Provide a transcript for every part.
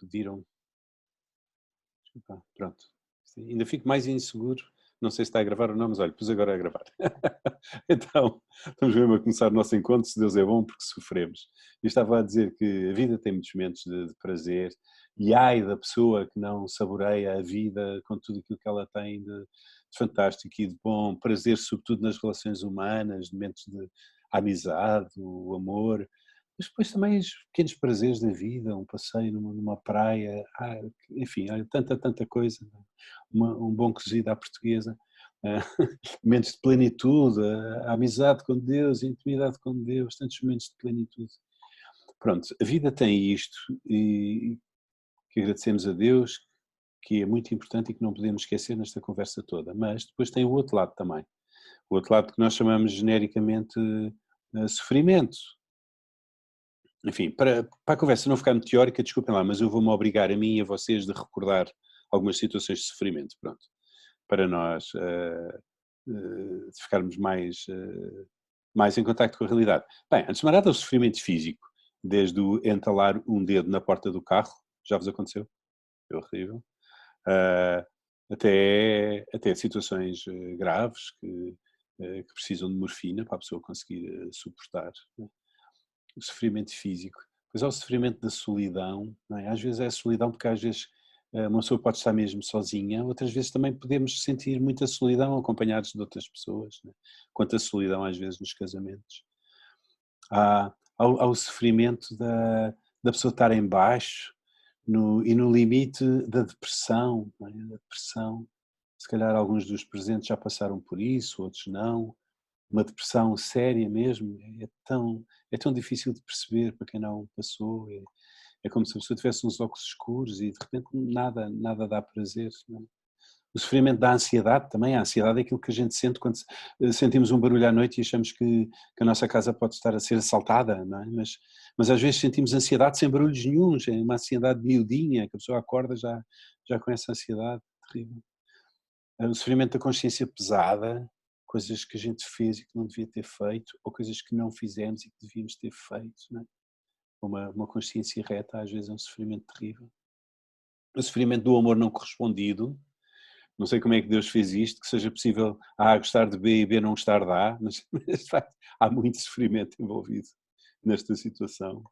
pediram. Pronto. Ainda fico mais inseguro. Não sei se está a gravar ou não, mas olha, pus agora a gravar. Então, estamos mesmo a começar o nosso encontro, se Deus é bom, porque sofremos. Eu estava a dizer que a vida tem muitos momentos de prazer, e ai da pessoa que não saboreia a vida com tudo aquilo que ela tem de fantástico e de bom, prazer sobretudo nas relações humanas, momentos de amizade, o amor, mas depois também os pequenos prazeres da vida, um passeio numa praia, enfim, há tanta coisa, um bom cozido à portuguesa, ah, momentos de plenitude, a amizade com Deus, a intimidade com Deus, tantos momentos de plenitude. Pronto, a vida tem isto e que agradecemos a Deus, que é muito importante e que não podemos esquecer nesta conversa toda, mas depois tem o outro lado também, o outro lado que nós chamamos genericamente sofrimento. Enfim, para a conversa não ficar muito teórica, desculpem lá, mas eu vou-me obrigar a mim e a vocês de recordar algumas situações de sofrimento, pronto, para nós ficarmos mais em contacto com a realidade. Bem, antes de mais nada, o sofrimento físico, desde o entalar um dedo na porta do carro, já vos aconteceu? É horrível. Uh, até situações graves que precisam de morfina para a pessoa conseguir suportar, né? O sofrimento físico. Pois há o sofrimento da solidão, não é? Às vezes é a solidão porque às vezes uma pessoa pode estar mesmo sozinha, outras vezes também podemos sentir muita solidão acompanhados de outras pessoas, né? Quanta solidão às vezes nos casamentos. Há o sofrimento da pessoa estar em baixo e no limite da depressão, não é? Da depressão. Se calhar alguns dos presentes já passaram por isso, outros não. Uma depressão séria mesmo, é tão difícil de perceber para quem não passou, é como se a pessoa tivesse uns óculos escuros e de repente nada dá prazer, não é? O sofrimento da ansiedade também, a ansiedade é aquilo que a gente sente quando sentimos um barulho à noite e achamos que a nossa casa pode estar a ser assaltada, não é? Mas às vezes sentimos ansiedade sem barulhos nenhuns, é uma ansiedade miudinha, que a pessoa acorda já com essa ansiedade terrível. O sofrimento da consciência pesada, coisas que a gente fez e que não devia ter feito, ou coisas que não fizemos e que devíamos ter feito, não é? Uma consciência reta às vezes é um sofrimento terrível. O sofrimento do amor não correspondido, não sei como é que Deus fez isto, que seja possível A gostar de B e B não gostar de A, mas há muito sofrimento envolvido nesta situação.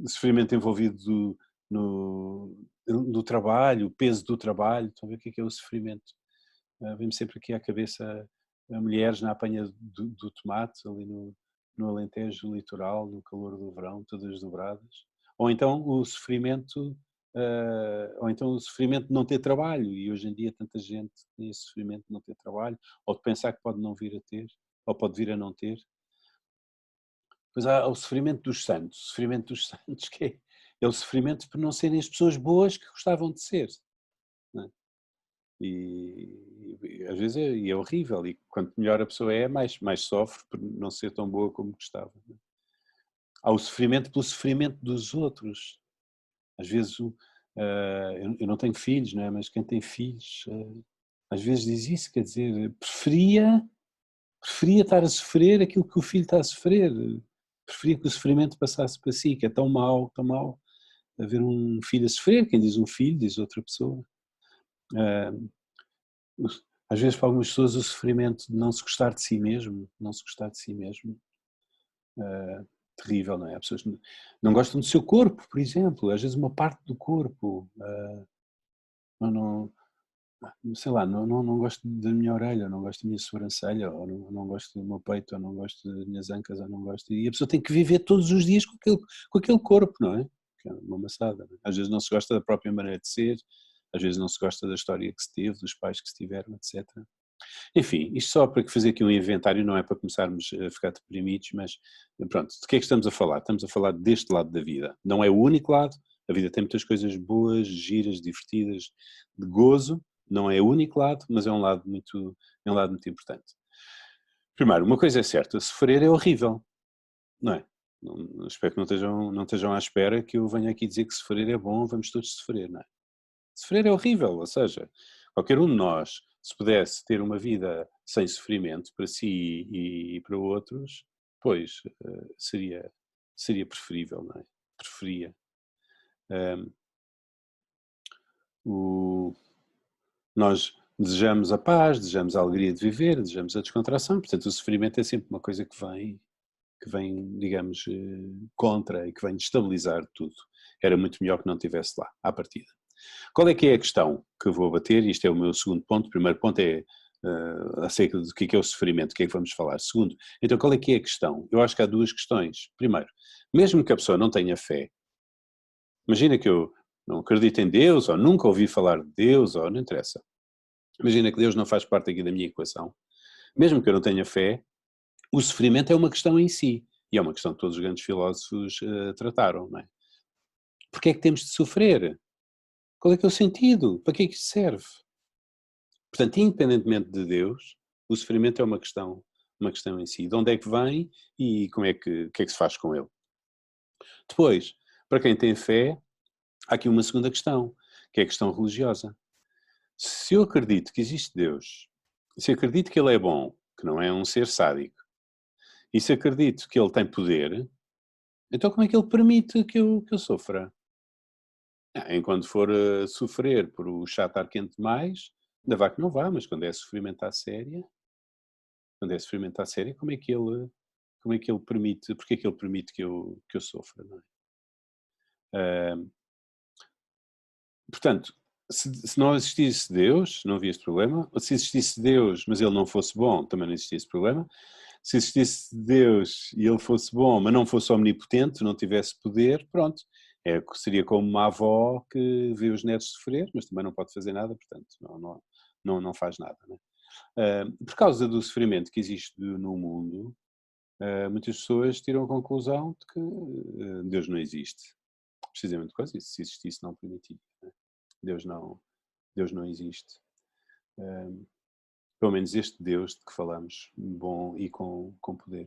Sofrimento envolvido no trabalho, o peso do trabalho, estão a ver o que é o sofrimento? Vem-me sempre aqui à cabeça mulheres na apanha do tomate, ali no Alentejo litoral, no calor do verão, todas dobradas. Ou então o sofrimento, de não ter trabalho, e hoje em dia tanta gente tem esse sofrimento de não ter trabalho, ou de pensar que pode não vir a ter, ou pode vir a não ter. Pois há o sofrimento dos santos que é o sofrimento por não serem as pessoas boas que gostavam de ser, não é? E às vezes é horrível, e quanto melhor a pessoa é, mais sofre por não ser tão boa como gostava, não é? Há o sofrimento pelo sofrimento dos outros. Às vezes, eu não tenho filhos, não é? Mas quem tem filhos, às vezes diz isso, quer dizer, preferia estar a sofrer aquilo que o filho está a sofrer, preferia que o sofrimento passasse para si, que é tão mau haver um filho a sofrer, quem diz um filho, diz outra pessoa. Às vezes para algumas pessoas o sofrimento de não se gostar de si mesmo, terrível, não é? Há pessoas que não gostam do seu corpo, por exemplo, às vezes uma parte do corpo, não, sei lá, não gosto da minha orelha, ou não gosto da minha sobrancelha, ou não gosto do meu peito, ou não gosto das minhas ancas, ou não gosto, e a pessoa tem que viver todos os dias com aquele corpo, não é? Que é uma maçada, não é? Às vezes não se gosta da própria maneira de ser, às vezes não se gosta da história que se teve, dos pais que se tiveram, etc. Enfim, isto só para fazer aqui um inventário, não é para começarmos a ficar deprimidos, mas pronto, de que é que estamos a falar? Estamos a falar deste lado da vida. Não é o único lado, a vida tem muitas coisas boas, giras, divertidas, de gozo, não é o único lado, mas é um lado muito importante. Primeiro, uma coisa é certa, sofrer é horrível, não é? Espero que não estejam à espera que eu venha aqui dizer que sofrer é bom, vamos todos sofrer, não é? Sofrer é horrível, ou seja, qualquer um de nós, se pudesse ter uma vida sem sofrimento para si e para outros, pois seria preferível, não é? Preferia. O, nós desejamos a paz, desejamos a alegria de viver, desejamos a descontração, portanto o sofrimento é sempre uma coisa que vem, digamos, contra e que vem destabilizar tudo. Era muito melhor que não estivesse lá, à partida. Qual é que é a questão que eu vou abater? Isto é o meu segundo ponto. O primeiro ponto é acerca do que é o sofrimento, o que é que vamos falar. Segundo, então qual é que é a questão? Eu acho que há duas questões. Primeiro, mesmo que a pessoa não tenha fé, imagina que eu não acredito em Deus, ou nunca ouvi falar de Deus, ou não interessa. Imagina que Deus não faz parte aqui da minha equação. Mesmo que eu não tenha fé, o sofrimento é uma questão em si. E é uma questão que todos os grandes filósofos trataram, não é? Porquê é que temos de sofrer? Qual é que é o sentido? Para que é que isso serve? Portanto, independentemente de Deus, o sofrimento é uma questão em si. De onde é que vem e o que é que se faz com ele? Depois, para quem tem fé, há aqui uma segunda questão, que é a questão religiosa. Se eu acredito que existe Deus, se acredito que ele é bom, que não é um ser sádico, e se acredito que ele tem poder, então como é que ele permite que eu sofra? Enquanto for a sofrer por o chá estar quente demais, ainda vá que não vá, mas quando é sofrimento à séria, como é que ele permite, porque é que ele permite que eu sofra, não é? Ah, portanto, se não existisse Deus, não havia este problema. Ou se existisse Deus, mas ele não fosse bom, também não existia esse problema. Se existisse Deus e ele fosse bom, mas não fosse omnipotente, não tivesse poder, pronto. Seria como uma avó que vê os netos sofrer, mas também não pode fazer nada, portanto, não faz nada. Né? Por causa do sofrimento que existe no mundo, muitas pessoas tiram a conclusão de que Deus não existe. Precisamente por causa disso. Se existisse, não permitiria. Né? Deus não existe. Pelo menos este Deus de que falamos, bom e com poder.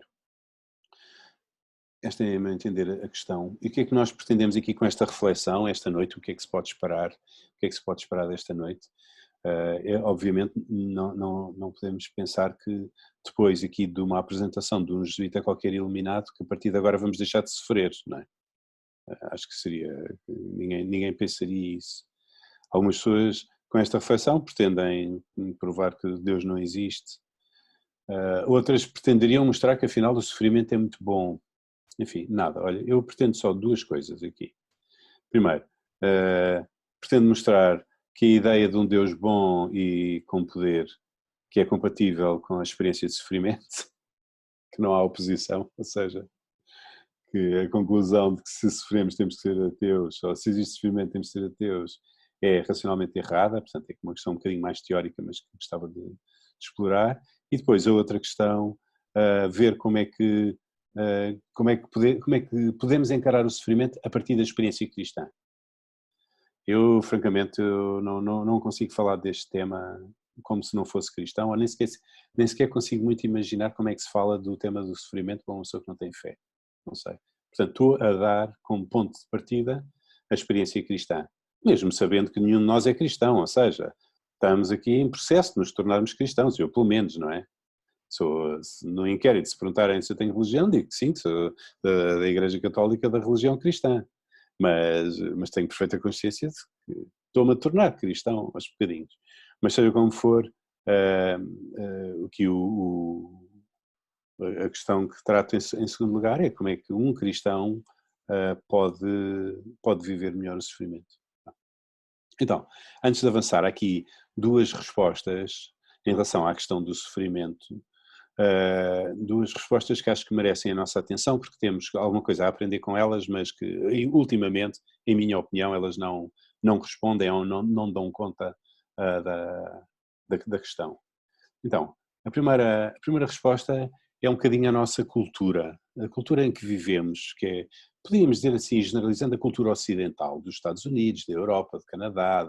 Esta é, a meu entender, a questão. E o que é que nós pretendemos aqui com esta reflexão, esta noite? O que é que se pode esperar? O que é que se pode esperar desta noite? Obviamente não podemos pensar que depois aqui de uma apresentação de um jesuíta qualquer iluminado, que a partir de agora vamos deixar de sofrer, não é? Acho que ninguém pensaria isso. Algumas pessoas com esta reflexão pretendem provar que Deus não existe. Outras pretenderiam mostrar que afinal o sofrimento é muito bom. Enfim, nada. Olha, eu pretendo só duas coisas aqui. Primeiro, pretendo mostrar que a ideia de um Deus bom e com poder, que é compatível com a experiência de sofrimento, que não há oposição, ou seja, que a conclusão de que se sofremos temos que ser ateus, ou se existe sofrimento temos que ser ateus, é racionalmente errada, portanto é uma questão um bocadinho mais teórica, mas que gostava de explorar. E depois a outra questão, ver como é que podemos encarar o sofrimento a partir da experiência cristã. Eu, francamente, não consigo falar deste tema como se não fosse cristão, ou nem sequer consigo muito imaginar como é que se fala do tema do sofrimento para uma pessoa que não tem fé. Não sei. Portanto, estou a dar como ponto de partida a experiência cristã, mesmo sabendo que nenhum de nós é cristão, ou seja, estamos aqui em processo de nos tornarmos cristãos, eu pelo menos, não é? No inquérito, se perguntarem se eu tenho religião, digo que sim, que sou da Igreja Católica da religião cristã, mas tenho perfeita consciência de que estou-me a tornar cristão aos bocadinhos. Mas seja como for, a questão que trato em segundo lugar é como é que um cristão pode viver melhor o sofrimento. Então, antes de avançar aqui, duas respostas em relação à questão do sofrimento, duas respostas que acho que merecem a nossa atenção, porque temos alguma coisa a aprender com elas, mas que ultimamente, em minha opinião, elas não respondem ou não dão conta da questão. Então, a primeira resposta é um bocadinho a nossa cultura, a cultura em que vivemos, que é, podíamos dizer assim, generalizando a cultura ocidental, dos Estados Unidos, da Europa, do Canadá,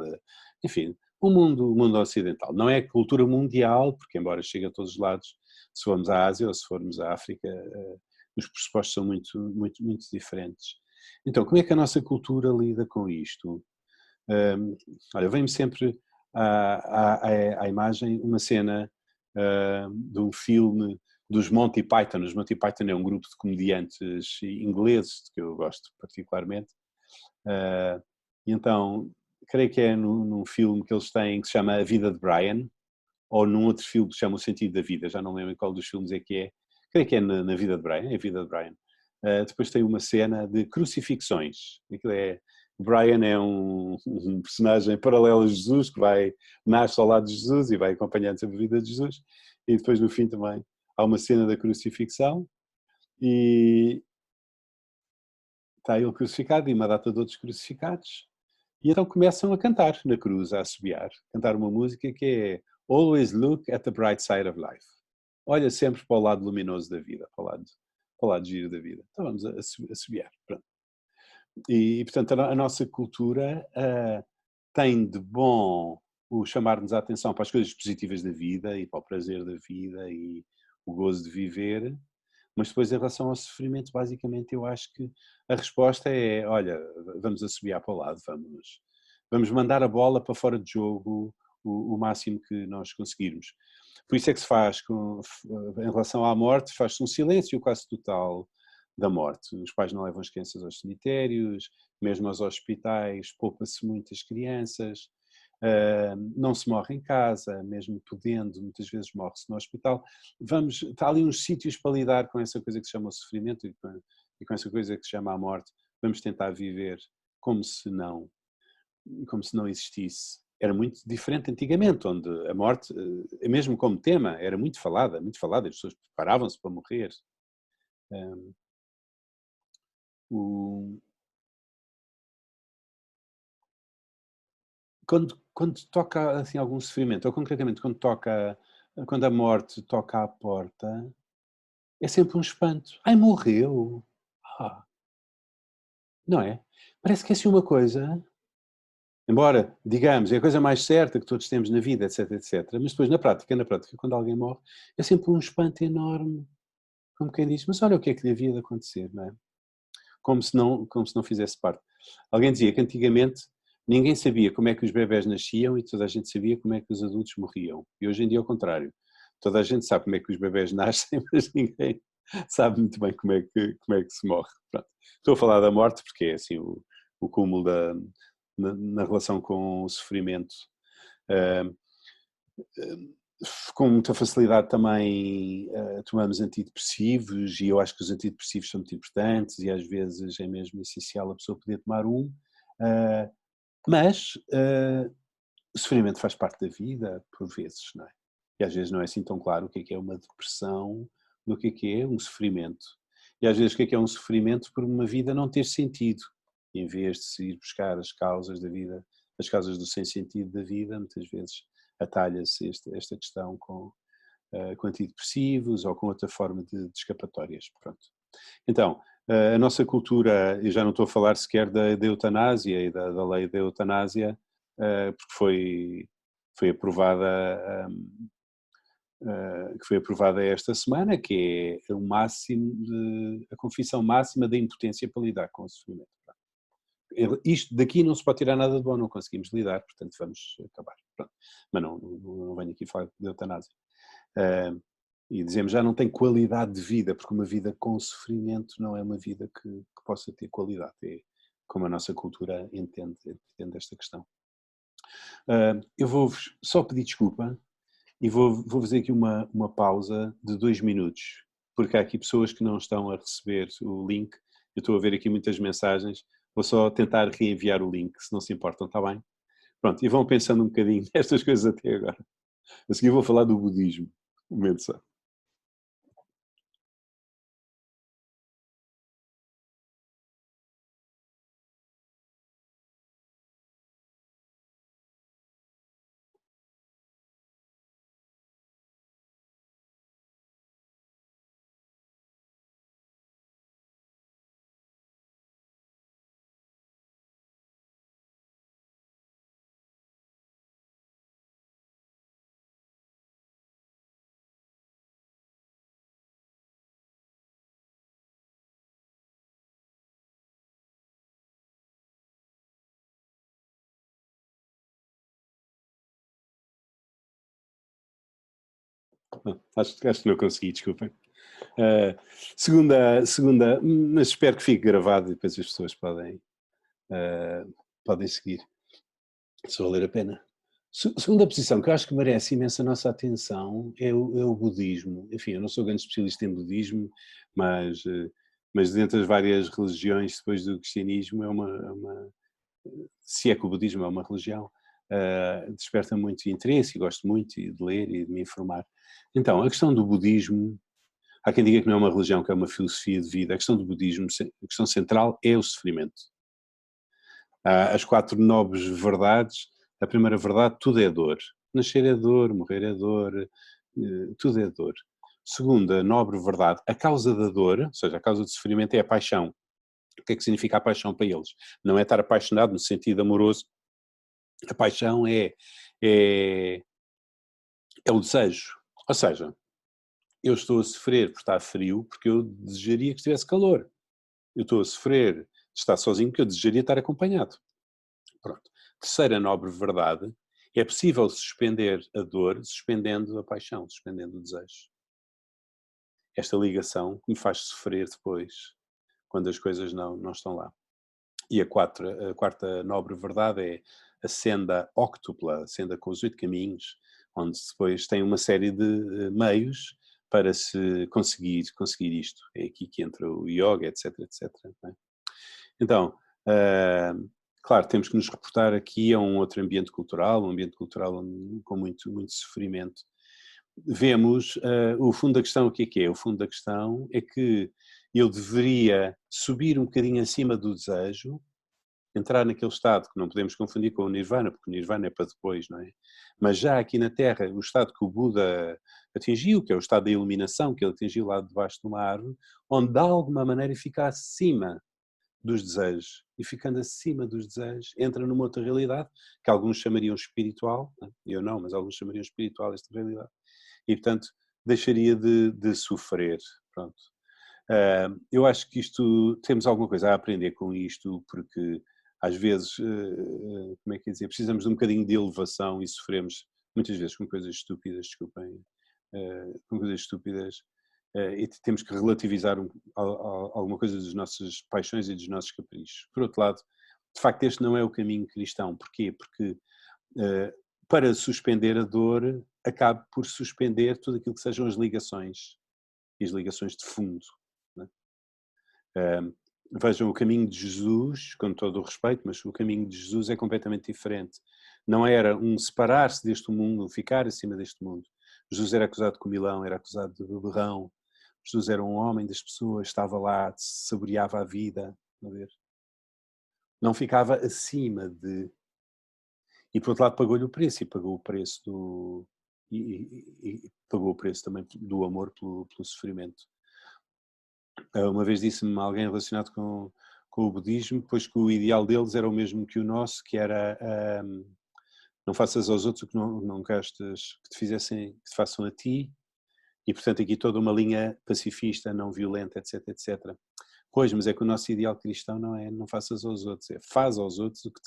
enfim, o mundo ocidental. Não é a cultura mundial, porque embora chegue a todos os lados, se formos à Ásia ou se formos à África, os pressupostos são muito, muito, muito diferentes. Então, como é que a nossa cultura lida com isto? Olha, vem-me sempre à imagem uma cena de um filme dos Monty Python. Os Monty Python é um grupo de comediantes ingleses que eu gosto particularmente, E então, creio que é num filme que eles têm que se chama A Vida de Brian, ou num outro filme que se chama O Sentido da Vida, já não lembro qual dos filmes é que é. Creio que é na Vida de Brian, é A Vida de Brian. Depois tem uma cena de crucifixões. Aquilo é, Brian é um personagem paralelo a Jesus, que nasce ao lado de Jesus e vai acompanhando sempre a vida de Jesus. E depois no fim também há uma cena da crucifixão e está ele crucificado e uma data de outros crucificados. E então começam a cantar na cruz, a assobiar, cantar uma música que é Always look at the bright side of life. Olha sempre para o lado luminoso da vida, para o lado giro da vida. Então vamos assobiar. Pronto. E, portanto, a nossa cultura tem de bom o chamar-nos a atenção para as coisas positivas da vida e para o prazer da vida e o gozo de viver, mas depois em relação ao sofrimento, basicamente eu acho que a resposta é, olha, vamos assobiar para o lado, vamos mandar a bola para fora de jogo o máximo que nós conseguirmos. Por isso é que se faz, em relação à morte, faz-se um silêncio quase total da morte. Os pais não levam as crianças aos cemitérios, mesmo aos hospitais, poupa-se muitas crianças, não se morre em casa, mesmo podendo, muitas vezes morre-se no hospital. Está ali uns sítios para lidar com essa coisa que se chama o sofrimento e com essa coisa que se chama a morte. Vamos tentar viver como se não existisse. Era muito diferente antigamente, onde a morte, mesmo como tema, era muito falada, as pessoas preparavam-se para morrer. Quando toca assim algum sofrimento, ou concretamente quando a morte toca à porta, é sempre um espanto. Ai, morreu! Ah, não é? Parece que é assim uma coisa, embora, digamos, é a coisa mais certa que todos temos na vida, etc, etc, mas depois na prática, quando alguém morre, é sempre um espanto enorme, como quem diz, mas olha o que é que lhe havia de acontecer, não é? Como se não fizesse parte. Alguém dizia que antigamente ninguém sabia como é que os bebés nasciam e toda a gente sabia como é que os adultos morriam. E hoje em dia é o contrário. Toda a gente sabe como é que os bebés nascem, mas ninguém sabe muito bem como é que se morre. Pronto. Estou a falar da morte porque é assim o cúmulo na relação com o sofrimento. Uh, com muita facilidade também tomamos antidepressivos e eu acho que os antidepressivos são muito importantes e às vezes é mesmo essencial a pessoa poder tomar um, mas o sofrimento faz parte da vida, por vezes, não é? E às vezes não é assim tão claro o que é uma depressão do que é um sofrimento. E às vezes o que é um sofrimento por uma vida não ter sentido, em vez de se ir buscar as causas da vida, as causas do sem sentido da vida, muitas vezes atalha-se esta questão com antidepressivos ou com outra forma de escapatórias. Pronto. Então, a nossa cultura, eu já não estou a falar sequer da eutanásia e da lei da eutanásia, porque foi aprovada esta semana, que é a confissão máxima da impotência para lidar com o sofrimento. Isto daqui não se pode tirar nada de bom, não conseguimos lidar, portanto vamos acabar. Pronto. Mas não venho aqui falar de eutanásia. E dizemos já não tem qualidade de vida, porque uma vida com sofrimento não é uma vida que possa ter qualidade. É como a nossa cultura entende esta questão. Eu vou-vos só pedir desculpa e vou fazer aqui uma pausa de 2 minutos, porque há aqui pessoas que não estão a receber o link. Eu estou a ver aqui muitas mensagens. Vou só tentar reenviar o link, se não se importam, está bem? Pronto, e vão pensando um bocadinho nestas coisas até agora. A seguir vou falar do budismo. Um momento só. Não, acho que não consegui, desculpem. Segunda, mas espero que fique gravado e depois as pessoas podem podem seguir, se valer a pena. Segunda posição, que eu acho que merece imensa nossa atenção, é o budismo. Enfim, eu não sou grande especialista em budismo, mas dentro das várias religiões, depois do cristianismo, se é que o budismo é uma religião, desperta muito interesse e gosto muito de ler e de me informar. Então, a questão do budismo, há quem diga que não é uma religião, que é uma filosofia de vida. A questão do budismo, a questão central é o sofrimento. As 4 nobres verdades, a primeira verdade, tudo é dor. Nascer é dor, morrer é dor, tudo é dor. Segunda nobre verdade, a causa da dor, ou seja, a causa do sofrimento é a paixão. O que é que significa a paixão para eles? Não é estar apaixonado no sentido amoroso. A paixão é o desejo. Ou seja, eu estou a sofrer por estar frio porque eu desejaria que estivesse calor. Eu estou a sofrer de estar sozinho porque eu desejaria estar acompanhado. Pronto. Terceira nobre verdade, é possível suspender a dor suspendendo a paixão, suspendendo o desejo. Esta ligação que me faz sofrer depois, quando as coisas não estão lá. E a quarta nobre verdade é a senda óctupla, a senda com os 8 caminhos, onde depois tem uma série de meios para se conseguir isto. É aqui que entra o yoga, etc, etc. Não é? Então, claro, temos que nos reportar aqui a um outro ambiente cultural, um ambiente cultural com muito, muito sofrimento. Vemos o fundo da questão, o que é? O fundo da questão é que eu deveria subir um bocadinho acima do desejo, entrar naquele estado que não podemos confundir com o Nirvana, porque o Nirvana é para depois, não é? Mas já aqui na Terra, o estado que o Buda atingiu, que é o estado da iluminação que ele atingiu lá debaixo de uma árvore, onde de alguma maneira fica acima dos desejos. E ficando acima dos desejos, entra numa outra realidade, que alguns chamariam espiritual, eu não, mas alguns chamariam espiritual esta realidade. E, portanto, deixaria de sofrer. Pronto. Eu acho que isto, temos alguma coisa a aprender com isto, porque às vezes, como é que é dizer, precisamos de um bocadinho de elevação e sofremos muitas vezes com coisas estúpidas, desculpem, com coisas estúpidas, e temos que relativizar alguma coisa das nossas paixões e dos nossos caprichos. Por outro lado, de facto este não é o caminho cristão. Porquê? Porque para suspender a dor, acabe por suspender tudo aquilo que sejam as ligações, e as ligações de fundo. Não é? Vejam o caminho de Jesus, com todo o respeito, mas o caminho de Jesus é completamente diferente. Não era um separar-se deste mundo, um ficar acima deste mundo. Jesus era acusado de comilão, era acusado de beberrão. Jesus era um homem das pessoas, estava lá, saboreava a vida, a ver? Não ficava acima de... E por outro lado pagou-lhe o preço, e pagou o preço e pagou o preço também do amor pelo sofrimento. Uma vez disse-me alguém relacionado com o budismo, pois que o ideal deles era o mesmo que o nosso, que era não faças aos outros o que não gostas que te façam a ti, e portanto aqui toda uma linha pacifista, não violenta, etc, etc. Pois, mas é que o nosso ideal cristão não é não faças aos outros, é faz aos outros o que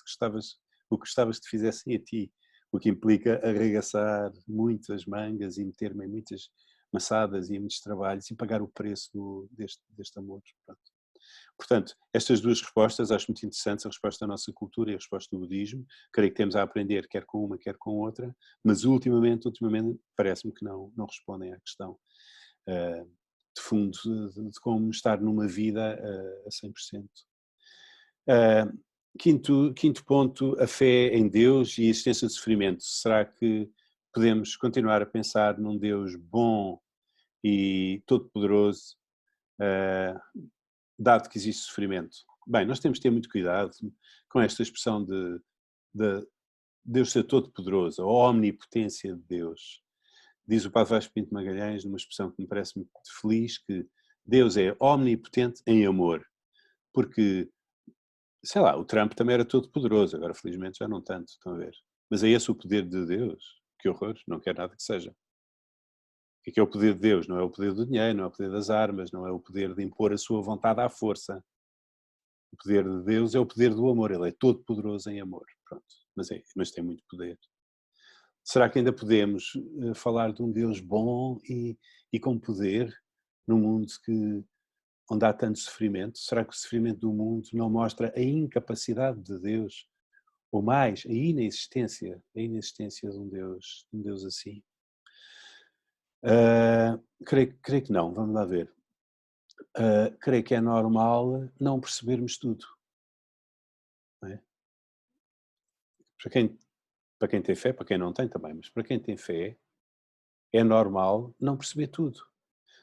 gostavas que te fizessem a ti, o que implica arregaçar muitas mangas e meter-me em muitas maçadas e em muitos trabalhos e pagar o preço deste amor. Pronto. Portanto, estas duas respostas acho muito interessantes, a resposta da nossa cultura e a resposta do budismo. Creio que temos a aprender quer com uma, quer com outra, mas ultimamente parece-me que não respondem à questão de fundo de como estar numa vida a 100%. Quinto ponto, a fé em Deus e a existência de sofrimento. Será que podemos continuar a pensar num Deus bom e todo-poderoso, dado que existe sofrimento? Bem, nós temos que ter muito cuidado com esta expressão de Deus ser todo-poderoso, a omnipotência de Deus. Diz o Padre Vasco Pinto Magalhães, numa expressão que me parece muito feliz, que Deus é omnipotente em amor. Porque, sei lá, o Trump também era todo poderoso, agora felizmente já não tanto, estão a ver. Mas é esse o poder de Deus? Que horror, não quer nada que seja. O que é o poder de Deus? Não é o poder do dinheiro, não é o poder das armas, não é o poder de impor a sua vontade à força. O poder de Deus é o poder do amor, ele é todo poderoso em amor, pronto. Mas tem muito poder. Será que ainda podemos falar de um Deus bom e com poder num mundo onde há tanto sofrimento? Será que o sofrimento do mundo não mostra a incapacidade de Deus ou mais, a inexistência de um Deus assim. Creio que não, vamos lá ver. Creio que é normal não percebermos tudo. Não é? Para quem tem fé, para quem não tem também, mas para quem tem fé, é normal não perceber tudo.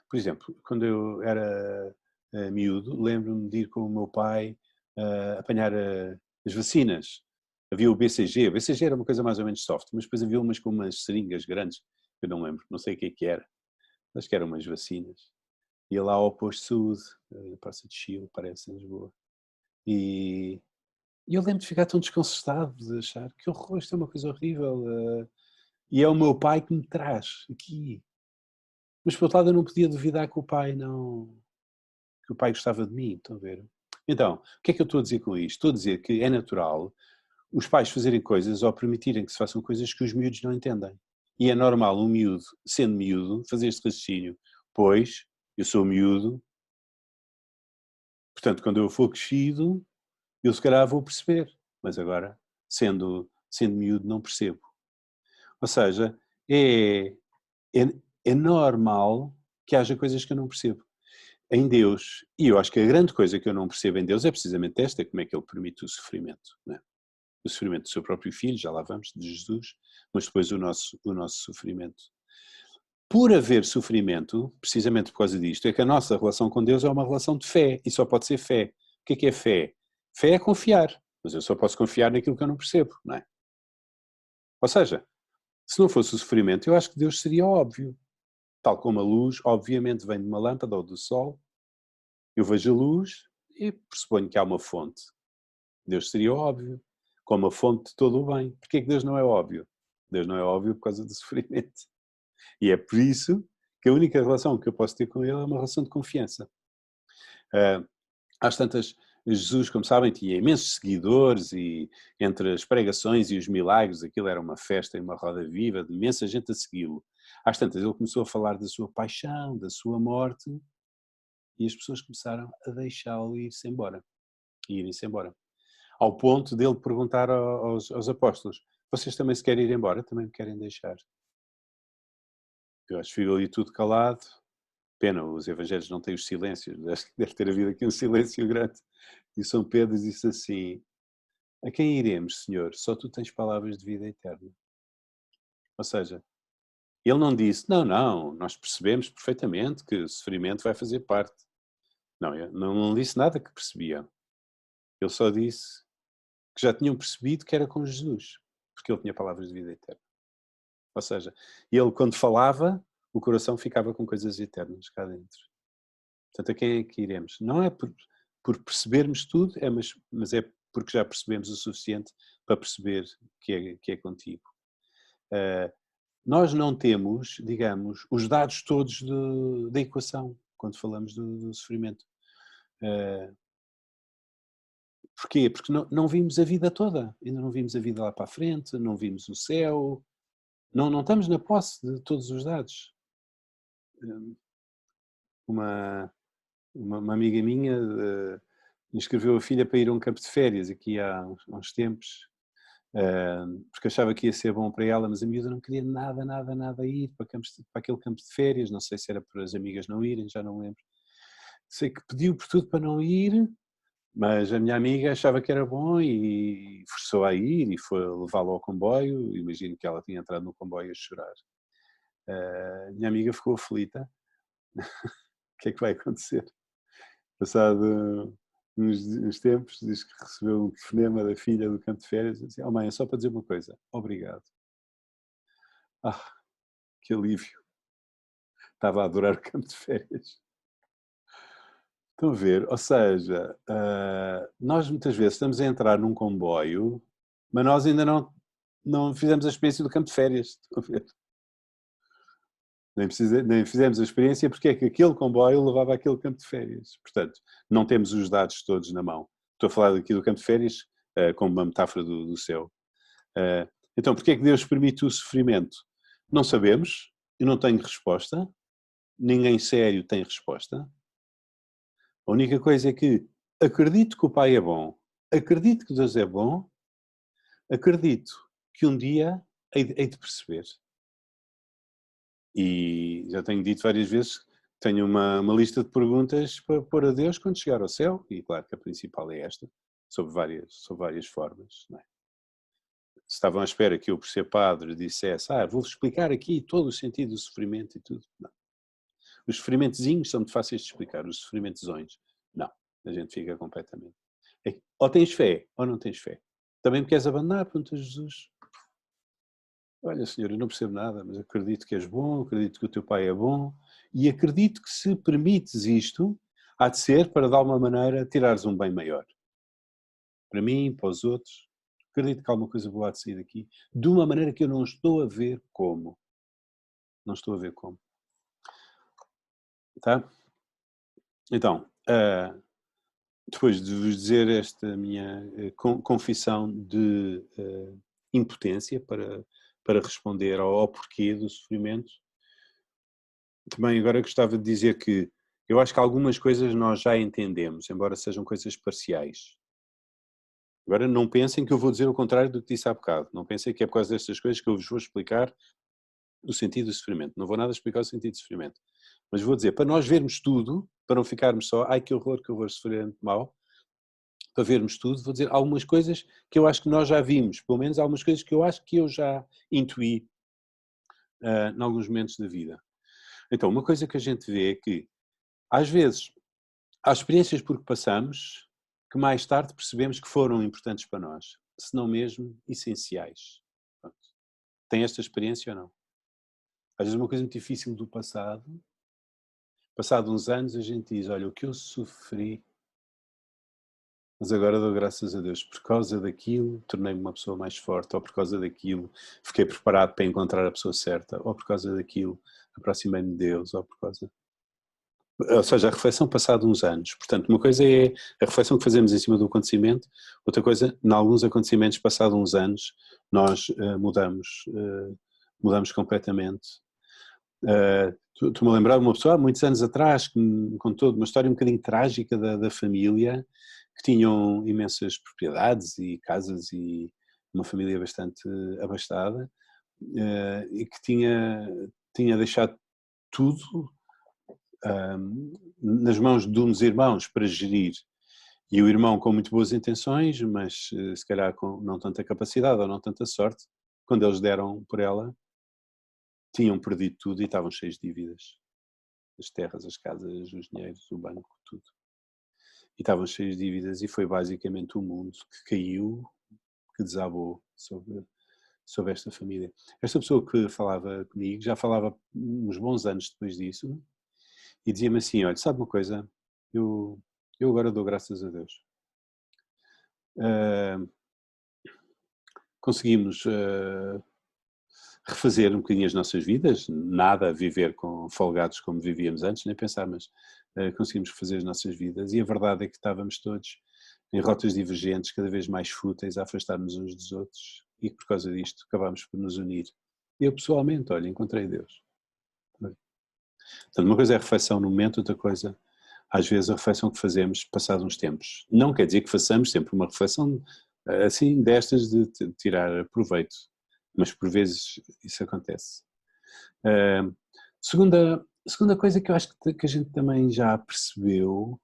Por exemplo, quando eu era miúdo, lembro-me de ir com o meu pai apanhar as vacinas. Havia o BCG. O BCG era uma coisa mais ou menos soft, mas depois havia umas com umas seringas grandes, que eu não lembro, não sei o que era. Acho que eram umas vacinas. Ia lá ao posto de saúde, na Praça de Chile, parece, em Lisboa. E eu lembro de ficar tão desconcertado, de achar que horror, isto é uma coisa horrível. E é o meu pai que me traz aqui. Mas por outro lado eu não podia duvidar que o pai que o pai gostava de mim, estão a ver? Então, o que é que eu estou a dizer com isto? Estou a dizer que é natural os pais fazerem coisas ou permitirem que se façam coisas que os miúdos não entendem. E é normal um miúdo, sendo miúdo, fazer este raciocínio. Pois, eu sou miúdo, portanto, quando eu for crescido, eu se calhar vou perceber. Mas agora, sendo miúdo, não percebo. Ou seja, é, é normal que haja coisas que eu não percebo. Em Deus, e eu acho que a grande coisa que eu não percebo em Deus é precisamente esta, como é que ele permite o sofrimento, não é? O sofrimento do seu próprio filho, já lá vamos, de Jesus, mas depois o nosso sofrimento. Por haver sofrimento, precisamente por causa disto, é que a nossa relação com Deus é uma relação de fé, e só pode ser fé. O que é fé? Fé é confiar, mas eu só posso confiar naquilo que eu não percebo, não é? Ou seja, se não fosse o sofrimento, eu acho que Deus seria óbvio. Tal como a luz, obviamente, vem de uma lâmpada ou do sol, eu vejo a luz e pressuponho que há uma fonte. Deus seria óbvio, como a fonte de todo o bem. Porquê que Deus não é óbvio? Deus não é óbvio por causa do sofrimento. E é por isso que a única relação que eu posso ter com Ele é uma relação de confiança. Às tantas, Jesus, como sabem, tinha imensos seguidores e entre as pregações e os milagres, aquilo era uma festa e uma roda viva de imensa gente a segui-lo. Às tantas, ele começou a falar da sua paixão, da sua morte, e as pessoas começaram a deixá-lo ir-se embora. E irem-se embora. Ao ponto dele perguntar aos apóstolos: vocês também se querem ir embora? Também me querem deixar? Eu acho que ficou ali tudo calado. Pena, os evangelhos não têm os silêncios. Deve ter havido aqui um silêncio grande. E São Pedro disse assim: a quem iremos, Senhor? Só tu tens palavras de vida eterna. Ou seja, ele não disse: não, nós percebemos perfeitamente que o sofrimento vai fazer parte. Não, não disse nada que percebia. Ele só disse que já tinham percebido que era com Jesus, porque ele tinha palavras de vida eterna. Ou seja, ele quando falava, o coração ficava com coisas eternas cá dentro. Portanto, a quem é que iremos? Não é por percebermos tudo, mas é porque já percebemos o suficiente para perceber que é contigo. Nós não temos, digamos, os dados todos da equação, quando falamos do sofrimento. Porquê? Porque não vimos a vida toda, ainda não vimos a vida lá para a frente, não vimos o céu, não estamos na posse de todos os dados. Uma amiga minha inscreveu a filha para ir a um campo de férias aqui há uns tempos, porque achava que ia ser bom para ela, mas a miúda não queria nada ir para aquele campo de férias, não sei se era para as amigas não irem, já não lembro. Sei que pediu por tudo para não ir, mas a minha amiga achava que era bom e forçou a ir e foi levá-la ao comboio. Imagino que ela tinha entrado no comboio a chorar. Minha amiga ficou aflita. O que é que vai acontecer? Passado uns tempos, diz que recebeu um telefonema da filha do campo de férias e disse: oh mãe, é só para dizer uma coisa, obrigado. Ah, que alívio. Estava a adorar o campo de férias. Estão a ver? Ou seja, nós muitas vezes estamos a entrar num comboio, mas nós ainda não fizemos a experiência do campo de férias. Estão a ver? Nem fizemos a experiência porque é que aquele comboio levava àquele campo de férias. Portanto, não temos os dados todos na mão. Estou a falar aqui do campo de férias como uma metáfora do céu. Então, porque é que Deus permite o sofrimento? Não sabemos, eu não tenho resposta, ninguém sério tem resposta. A única coisa é que acredito que o Pai é bom, acredito que Deus é bom, Acredito que um dia hei de perceber. E já tenho dito várias vezes que tenho uma lista de perguntas para pôr a Deus quando chegar ao céu, e claro que a principal é esta, sobre várias formas. Não é? Se estavam à espera que eu, por ser padre, dissesse: vou-vos explicar aqui todo o sentido do sofrimento e tudo. Não. Os sofrimentozinhos são muito fáceis de explicar, os sofrimentozões, não. A gente fica completamente. Ou tens fé, ou não tens fé. Também me queres abandonar? Pergunta Jesus. Olha, Senhor, eu não percebo nada, mas acredito que és bom, acredito que o teu pai é bom e acredito que se permites isto, há de ser para, de alguma maneira, tirares um bem maior. Para mim, para os outros, acredito que alguma coisa boa há de sair daqui, de uma maneira que eu não estou a ver como. Não estou a ver como. Tá? Então, depois de vos dizer esta minha confissão de impotência para responder ao porquê do sofrimento, também agora gostava de dizer que eu acho que algumas coisas nós já entendemos, embora sejam coisas parciais. Agora não pensem que eu vou dizer o contrário do que disse há bocado. Não pensem que é por causa destas coisas que eu vos vou explicar o sentido do sofrimento. Não vou nada explicar o sentido do sofrimento. Mas vou dizer, para nós vermos tudo, para não ficarmos só, ai que horror, sofrer é muito mal, para vermos tudo, vou dizer algumas coisas que eu acho que nós já vimos, pelo menos algumas coisas que eu acho que eu já intuí em alguns momentos da vida. Então, uma coisa que a gente vê é que, às vezes, há experiências por que passamos que mais tarde percebemos que foram importantes para nós, se não mesmo essenciais. Pronto. Tem esta experiência ou não? Às vezes uma coisa muito difícil do passado uns anos a gente diz, olha, o que eu sofri, mas agora dou graças a Deus, por causa daquilo tornei-me uma pessoa mais forte, ou por causa daquilo fiquei preparado para encontrar a pessoa certa, ou por causa daquilo aproximei-me de Deus, ou por causa... Ou seja, a reflexão passado uns anos. Portanto, uma coisa é a reflexão que fazemos em cima do acontecimento, outra coisa, em alguns acontecimentos passados uns anos, nós mudamos completamente. Estou-me a lembrar de uma pessoa, há muitos anos atrás, que me contou uma história um bocadinho trágica da família, que tinham imensas propriedades e casas e uma família bastante abastada, e que tinha deixado tudo nas mãos de uns irmãos para gerir. E o irmão com muito boas intenções, mas se calhar com não tanta capacidade ou não tanta sorte, quando eles deram por ela, tinham perdido tudo e estavam cheios de dívidas. As terras, as casas, os dinheiros, o banco, tudo. E estavam cheios de dívidas e foi basicamente o mundo que caiu, que desabou sobre esta família. Esta pessoa que falava comigo já falava uns bons anos depois disso e dizia-me assim, olha, sabe uma coisa? Eu agora dou graças a Deus. Conseguimos refazer um bocadinho as nossas vidas, nada a viver com folgados como vivíamos antes, nem pensar, mas conseguimos refazer as nossas vidas e a verdade é que estávamos todos em rotas divergentes, cada vez mais fúteis, a afastar-nos uns dos outros e que por causa disto acabámos por nos unir. Eu pessoalmente, olha, encontrei Deus. Portanto, uma coisa é a reflexão no momento, outra coisa, às vezes, a reflexão que fazemos passados uns tempos. Não quer dizer que façamos sempre uma reflexão assim destas de tirar proveito, mas por vezes isso acontece. Segunda coisa que eu acho que a gente também já percebeu,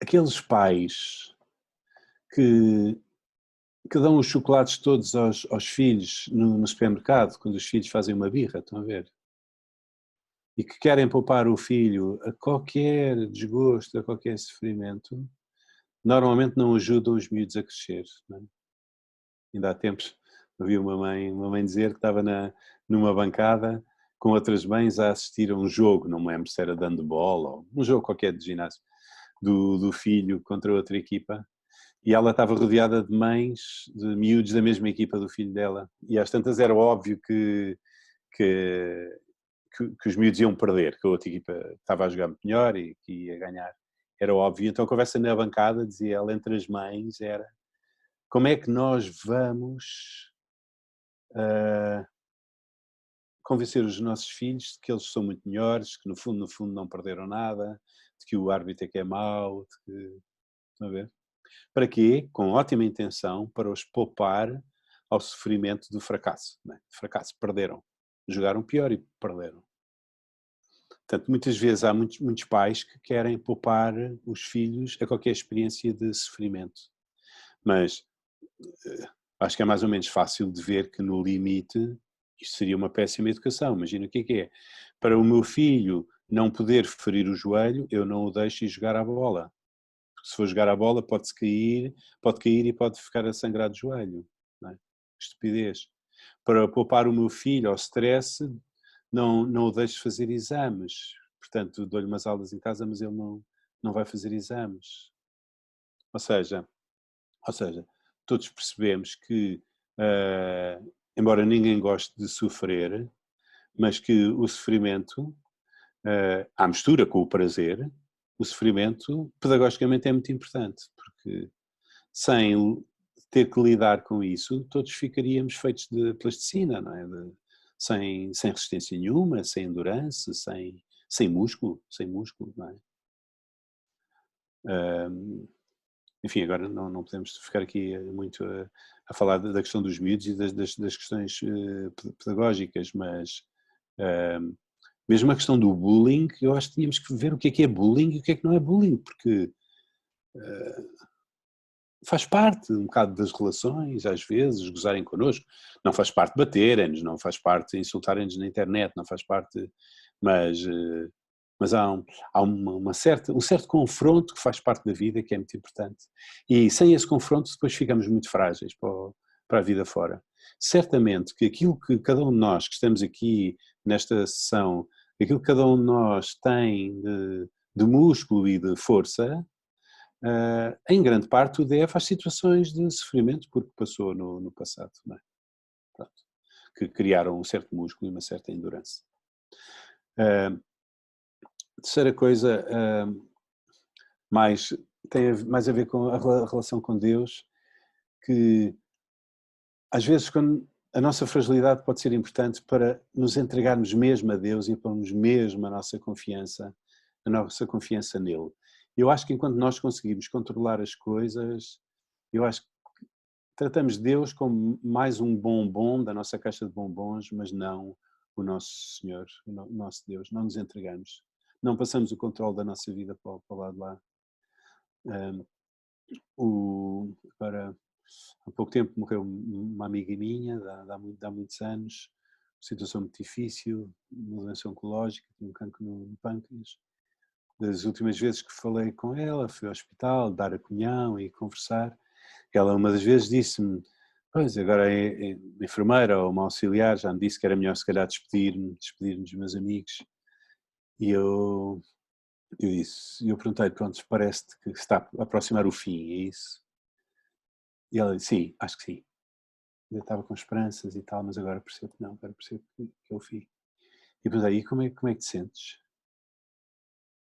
aqueles pais que, que dão os chocolates todos aos filhos no supermercado, quando os filhos fazem uma birra, estão a ver? E que querem poupar o filho a qualquer desgosto, a qualquer sofrimento, normalmente não ajudam os miúdos a crescer. Não é? Ainda há tempos ouvi uma mãe dizer que estava numa bancada com outras mães a assistir a um jogo, não me lembro se era de handball ou um jogo qualquer de ginásio, do filho contra outra equipa, e ela estava rodeada de mães, de miúdos da mesma equipa do filho dela, e às tantas era óbvio que, que os miúdos iam perder, que a outra equipa estava a jogar muito melhor e que ia ganhar. Era óbvio. Então a conversa na bancada, dizia ela, entre as mães, era como é que nós vamos convencer os nossos filhos de que eles são muito melhores, que no fundo não perderam nada, de que o árbitro é que é mau, de que... Estão a ver? Para quê? Com ótima intenção, para os poupar ao sofrimento do fracasso. Não é? Fracasso, perderam. Jogaram pior e perderam. Portanto, muitas vezes há muitos pais que querem poupar os filhos a qualquer experiência de sofrimento. Mas acho que é mais ou menos fácil de ver que no limite isto seria uma péssima educação. Imagina o que é. Para o meu filho não poder ferir o joelho, eu não o deixo ir jogar à bola. Porque se for jogar à bola pode cair e pode ficar a sangrar de joelho. Não é? Estupidez. Para poupar o meu filho ao stress, não o deixo fazer exames. Portanto, dou-lhe umas aulas em casa, mas ele não vai fazer exames. Ou seja, todos percebemos que, embora ninguém goste de sofrer, mas que o sofrimento, à mistura com o prazer, o sofrimento pedagogicamente é muito importante, porque sem ter que lidar com isso, todos ficaríamos feitos de plasticina, não é? Sem resistência nenhuma, sem endurance, sem músculo, não é? Enfim, agora não podemos ficar aqui muito a falar da questão dos miúdos e das questões pedagógicas, mas mesmo a questão do bullying, eu acho que tínhamos que ver o que é bullying e o que é que não é bullying, porque faz parte um bocado das relações, às vezes, gozarem connosco. Não faz parte baterem-nos, não faz parte insultarem-nos na internet, não faz parte, mas há um certo confronto que faz parte da vida, que é muito importante. E sem esse confronto depois ficamos muito frágeis para a vida fora. Certamente que aquilo que cada um de nós que estamos aqui nesta sessão, aquilo que cada um de nós tem de músculo e de força, em grande parte o deve às situações de sofrimento porque passou no passado, não é? Pronto. Que criaram um certo músculo e uma certa endurance. Terceira coisa, tem mais a ver com a relação com Deus, que às vezes quando a nossa fragilidade pode ser importante para nos entregarmos mesmo a Deus e pormos mesmo a nossa confiança nele. Eu acho que enquanto nós conseguimos controlar as coisas, eu acho que tratamos Deus como mais um bombom da nossa caixa de bombons, mas não o nosso Senhor, o nosso Deus. Não nos entregamos. Não passamos o controle da nossa vida para o lado de lá. Agora, há pouco tempo morreu uma amiga minha, há muitos anos, situação muito difícil, uma doença oncológica, tinha um cancro no pâncreas. Das últimas vezes que falei com ela, fui ao hospital, dar a comunhão e conversar. Ela uma das vezes disse-me, pois agora é enfermeira ou uma auxiliar, já me disse que era melhor se calhar despedir-me dos meus amigos. E eu perguntei-lhe, pronto, parece-te que está a aproximar o fim, é isso? E ela disse, sim, acho que sim. Eu estava com esperanças e tal, mas agora percebo que não, agora percebo que é o fim. E perguntei, e como é que te sentes?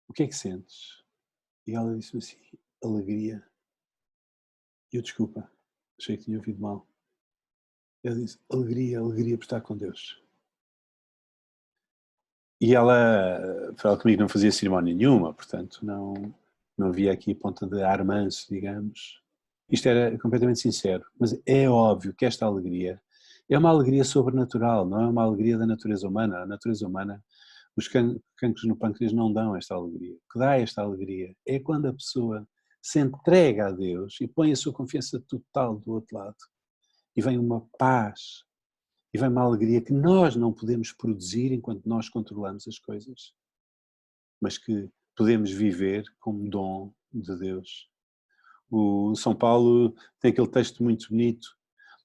O que é que sentes? E ela disse-me assim, alegria. E eu, desculpa, achei que tinha ouvido mal. Ela disse, alegria por estar com Deus. E ela comigo não fazia cerimónia nenhuma, portanto não havia aqui ponta de ar manso, digamos. Isto era completamente sincero, mas é óbvio que esta alegria é uma alegria sobrenatural, não é uma alegria da natureza humana. A natureza humana, os cancros no pâncreas não dão esta alegria. O que dá esta alegria é quando a pessoa se entrega a Deus e põe a sua confiança total do outro lado. E vem uma paz, e vem uma alegria que nós não podemos produzir enquanto nós controlamos as coisas, mas que podemos viver como dom de Deus. O São Paulo tem aquele texto muito bonito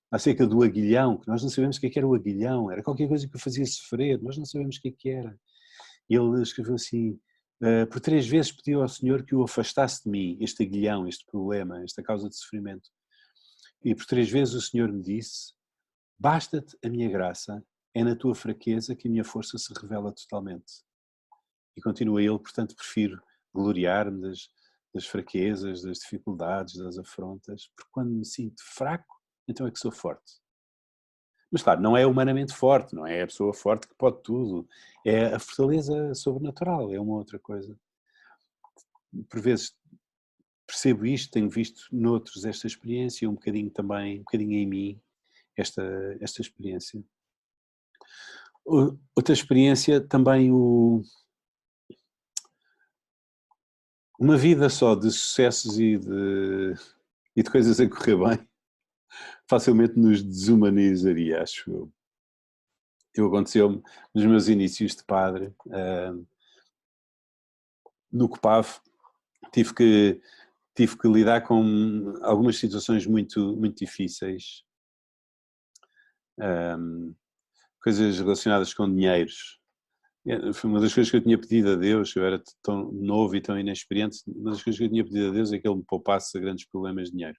acerca do aguilhão, que nós não sabemos o que era o aguilhão, era qualquer coisa que o fazia sofrer, nós não sabemos o que era. E ele escreveu assim, por 3 vezes pediu ao Senhor que o afastasse de mim, este aguilhão, este problema, esta causa de sofrimento. E por 3 vezes o Senhor me disse, basta-te a minha graça, é na tua fraqueza que a minha força se revela totalmente. E continua ele, portanto prefiro gloriar-me das fraquezas, das dificuldades, das afrontas, porque quando me sinto fraco, então é que sou forte. Mas claro, não é humanamente forte, não é a pessoa forte que pode tudo, é a fortaleza sobrenatural, é uma outra coisa. Por vezes percebo isto, tenho visto noutros esta experiência, um bocadinho também, um bocadinho em mim, esta experiência. Outra experiência também, uma vida só de sucessos e de coisas a correr bem, facilmente nos desumanizaria, acho eu. Aconteceu-me nos meus inícios de padre, no COPAV, tive que lidar com algumas situações muito, muito difíceis, coisas relacionadas com dinheiros. Foi uma das coisas que eu tinha pedido a Deus, eu era tão novo e tão inexperiente, uma das coisas que eu tinha pedido a Deus é que Ele me poupasse a grandes problemas de dinheiro.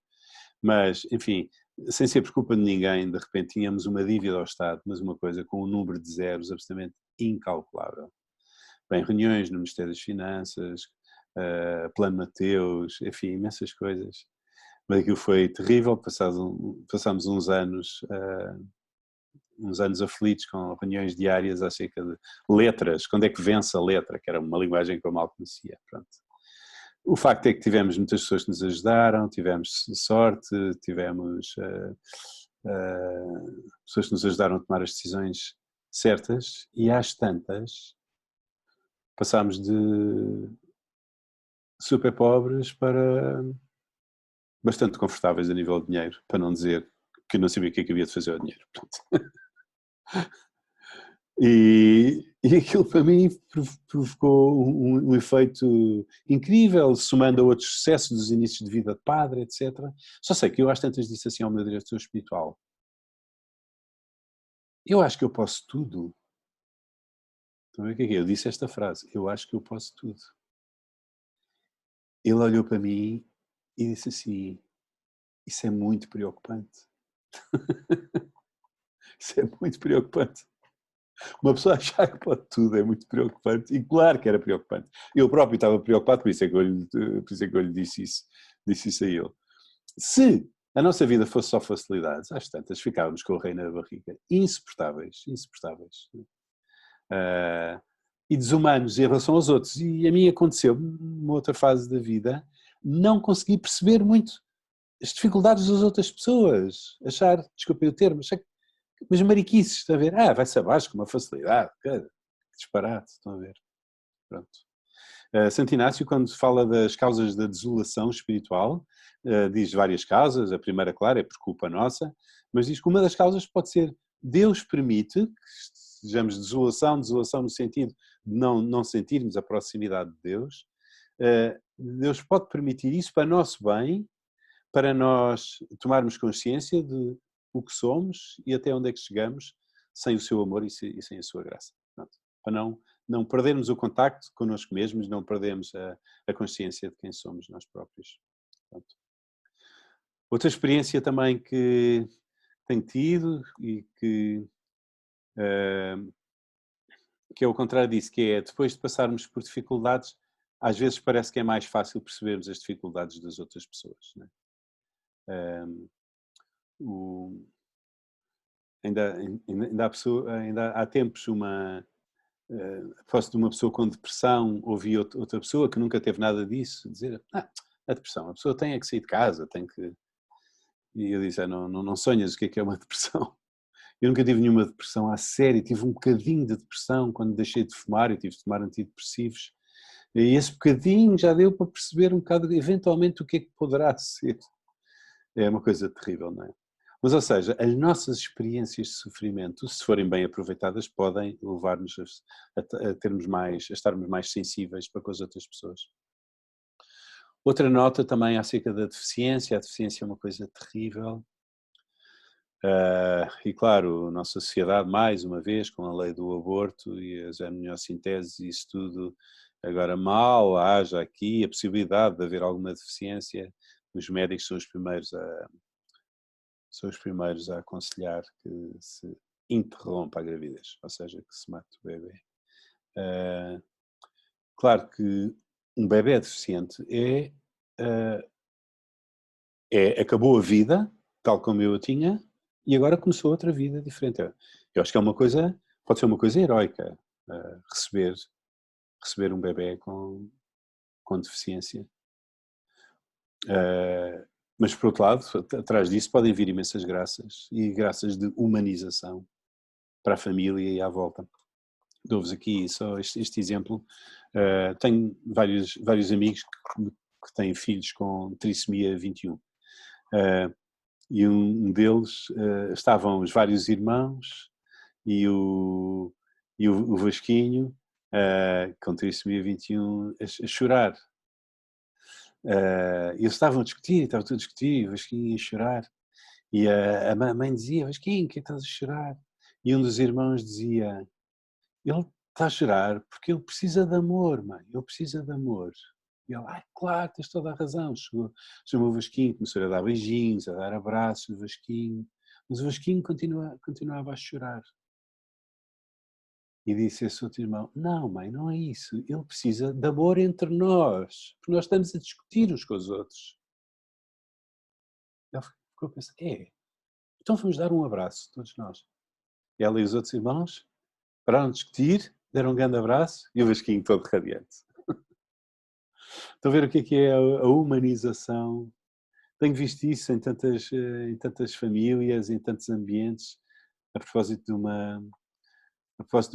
Mas, enfim, sem ser por culpa de ninguém, de repente tínhamos uma dívida ao Estado, mas uma coisa com um número de zeros absolutamente incalculável. Bem, reuniões no Ministério das Finanças, Plano Mateus, enfim, imensas coisas. Mas aquilo foi terrível, passámos uns anos aflitos com reuniões diárias acerca de letras, quando é que vence a letra, que era uma linguagem que eu mal conhecia. Pronto. O facto é que tivemos muitas pessoas que nos ajudaram, tivemos sorte, tivemos pessoas que nos ajudaram a tomar as decisões certas e às tantas passámos de super pobres para bastante confortáveis a nível de dinheiro, para não dizer que eu não sabia o que é que havia de fazer ao dinheiro. E aquilo para mim provocou um efeito incrível, somando a outros sucessos dos inícios de vida de padre, etc. Só sei que eu às tantas disse assim ao meu diretor espiritual: eu acho que eu posso tudo. Então, o que é que é? Eu disse esta frase: eu acho que eu posso tudo. Ele olhou para mim e disse assim: isso é muito preocupante. Isso é muito preocupante. Uma pessoa achar que pode tudo é muito preocupante, e claro que era preocupante. Eu próprio estava preocupado, por isso é que eu lhe disse isso a ele. Se a nossa vida fosse só facilidades, às tantas ficávamos com o rei na barriga, insuportáveis, insuportáveis. E desumanos em relação aos outros. E a mim aconteceu, numa outra fase da vida, não consegui perceber muito as dificuldades das outras pessoas. Achar, desculpem o termo, achar que mas mariquices, estão a ver? Vai-se abaixo com uma facilidade, que disparate, estão a ver? Pronto. Santo Inácio, quando fala das causas da desolação espiritual, diz várias causas, a primeira, claro, é por culpa nossa, mas diz que uma das causas pode ser Deus permite que sejamos desolação no sentido de não sentirmos a proximidade de Deus. Deus pode permitir isso para nosso bem, para nós tomarmos consciência de o que somos e até onde é que chegamos sem o seu amor e sem a sua graça. Pronto. Para não perdermos o contacto connosco mesmos, não perdermos a consciência de quem somos nós próprios. Pronto. Outra experiência também que tenho tido e que é o contrário disso, que é depois de passarmos por dificuldades, às vezes parece que é mais fácil percebermos as dificuldades das outras pessoas. Não é? Ainda há tempos posso de uma pessoa com depressão ouvir outra pessoa que nunca teve nada disso dizer a depressão, a pessoa tem é que sair de casa, tem que... E eu disse, não sonhas o que é uma depressão? Eu nunca tive nenhuma depressão à sério, tive um bocadinho de depressão quando deixei de fumar e tive de tomar antidepressivos. E esse bocadinho já deu para perceber um bocado eventualmente o que é que poderá ser. É uma coisa terrível, não é? Mas, ou seja, as nossas experiências de sofrimento, se forem bem aproveitadas, podem levar-nos a estarmos mais sensíveis para com as outras pessoas. Outra nota também acerca da deficiência. A deficiência é uma coisa terrível. E claro, a nossa sociedade, mais uma vez, com a lei do aborto e as amniocenteses e isso tudo, agora mal haja aqui a possibilidade de haver alguma deficiência, os médicos são os primeiros a aconselhar que se interrompa a gravidez, ou seja, que se mate o bebê. Claro que um bebê deficiente acabou a vida, tal como eu a tinha, e agora começou outra vida diferente. Eu acho que pode ser uma coisa heroica, receber um bebê com deficiência. Mas, por outro lado, atrás disso podem vir imensas graças, e graças de humanização para a família e à volta. Dou-vos aqui só este exemplo. Tenho vários amigos que têm filhos com trissomia 21. E um deles, estavam os vários irmãos e o Vasquinho, com trissomia 21, a chorar. Eles estavam a discutir, estavam todos a discutir, e o Vasquinho a chorar. E a mãe dizia: Vasquinho, que estás a chorar? E um dos irmãos dizia: ele está a chorar porque ele precisa de amor, mãe, ele precisa de amor. E ele: ai, claro, tens toda a razão. Chamou o Vasquinho, começou a dar beijinhos, a dar abraços no Vasquinho, mas o Vasquinho continuava a chorar. E disse esse outro irmão: não, mãe, não é isso, ele precisa de amor entre nós, porque nós estamos a discutir uns com os outros. Ele ficou a pensar: então vamos dar um abraço, todos nós. E ela e os outros irmãos pararam de discutir, deram um grande abraço e o Vasquinho todo radiante. Estão a ver o que é a humanização? Tenho visto isso em tantas famílias, em tantos ambientes, a propósito de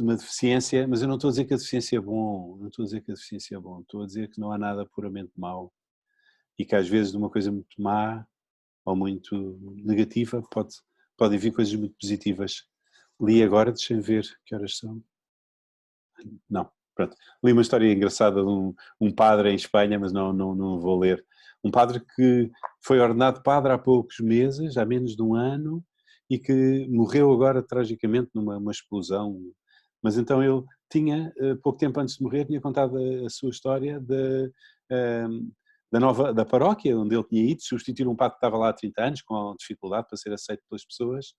uma deficiência, mas eu não estou a dizer que a deficiência é bom, não estou a dizer que a deficiência é bom, estou a dizer que não há nada puramente mau e que às vezes de uma coisa muito má ou muito negativa podem vir coisas muito positivas. Li agora, deixem ver que horas são. Não, pronto. Li uma história engraçada de um padre em Espanha, mas não vou ler. Um padre que foi ordenado padre há poucos meses, há menos de um ano, e que morreu agora tragicamente numa explosão. Mas então ele tinha, pouco tempo antes de morrer, tinha contado a sua história da paróquia onde ele tinha ido, substituir um padre que estava lá há 30 anos, com dificuldade para ser aceito pelas pessoas.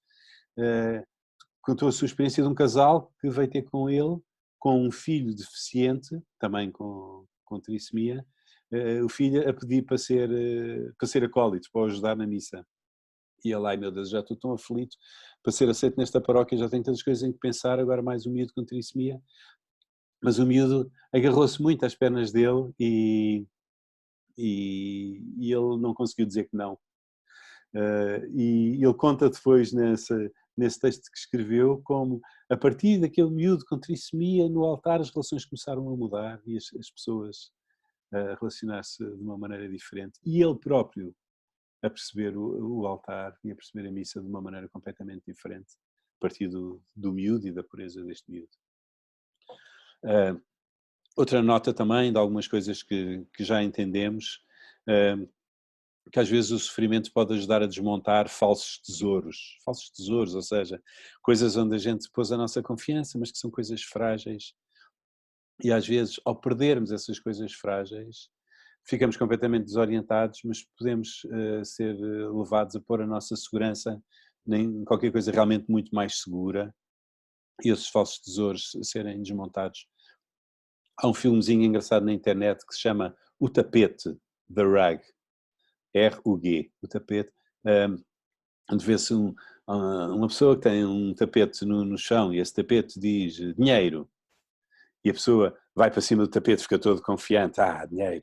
Contou a sua experiência de um casal que veio ter com ele, com um filho deficiente, também com trissomia, o filho a pedir para ser acólito, para o ajudar na missa. E ele: ai meu Deus, já estou tão aflito para ser aceito nesta paróquia, já tenho tantas coisas em que pensar, agora mais um miúdo com trissomia. Mas o miúdo agarrou-se muito às pernas dele e ele não conseguiu dizer que não. E ele conta depois nesse texto que escreveu como, a partir daquele miúdo com trissomia, no altar as relações começaram a mudar e as pessoas a relacionar-se de uma maneira diferente. E ele próprio a perceber o altar e a perceber a missa de uma maneira completamente diferente, a partir do miúdo e da pureza deste miúdo. Outra nota também de algumas coisas que já entendemos, que às vezes o sofrimento pode ajudar a desmontar falsos tesouros, ou seja, coisas onde a gente pôs a nossa confiança, mas que são coisas frágeis, e às vezes, ao perdermos essas coisas frágeis, ficamos completamente desorientados, mas podemos ser levados a pôr a nossa segurança em qualquer coisa realmente muito mais segura, e esses falsos tesouros serem desmontados. Há um filmezinho engraçado na internet que se chama O Tapete, The Rug, R-U-G, o tapete, onde vê-se uma pessoa que tem um tapete no chão e esse tapete diz dinheiro, e a pessoa vai para cima do tapete, fica todo confiante: dinheiro.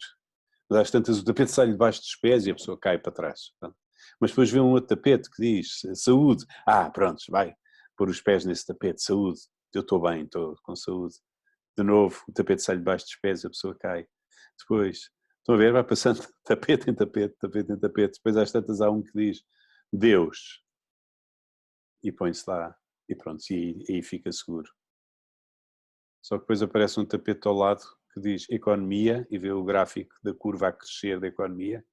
Mas às tantas o tapete sai debaixo dos pés e a pessoa cai para trás. Pronto. Mas depois vê um outro tapete que diz saúde. Pronto, vai pôr os pés nesse tapete, saúde, eu estou bem, estou com saúde. De novo, o tapete sai debaixo dos pés e a pessoa cai. Depois, estão a ver, vai passando tapete em tapete, tapete em tapete. Depois às tantas há um que diz Deus. E põe-se lá e pronto, e aí fica seguro. Só que depois aparece um tapete ao lado que diz economia e vê o gráfico da curva a crescer da economia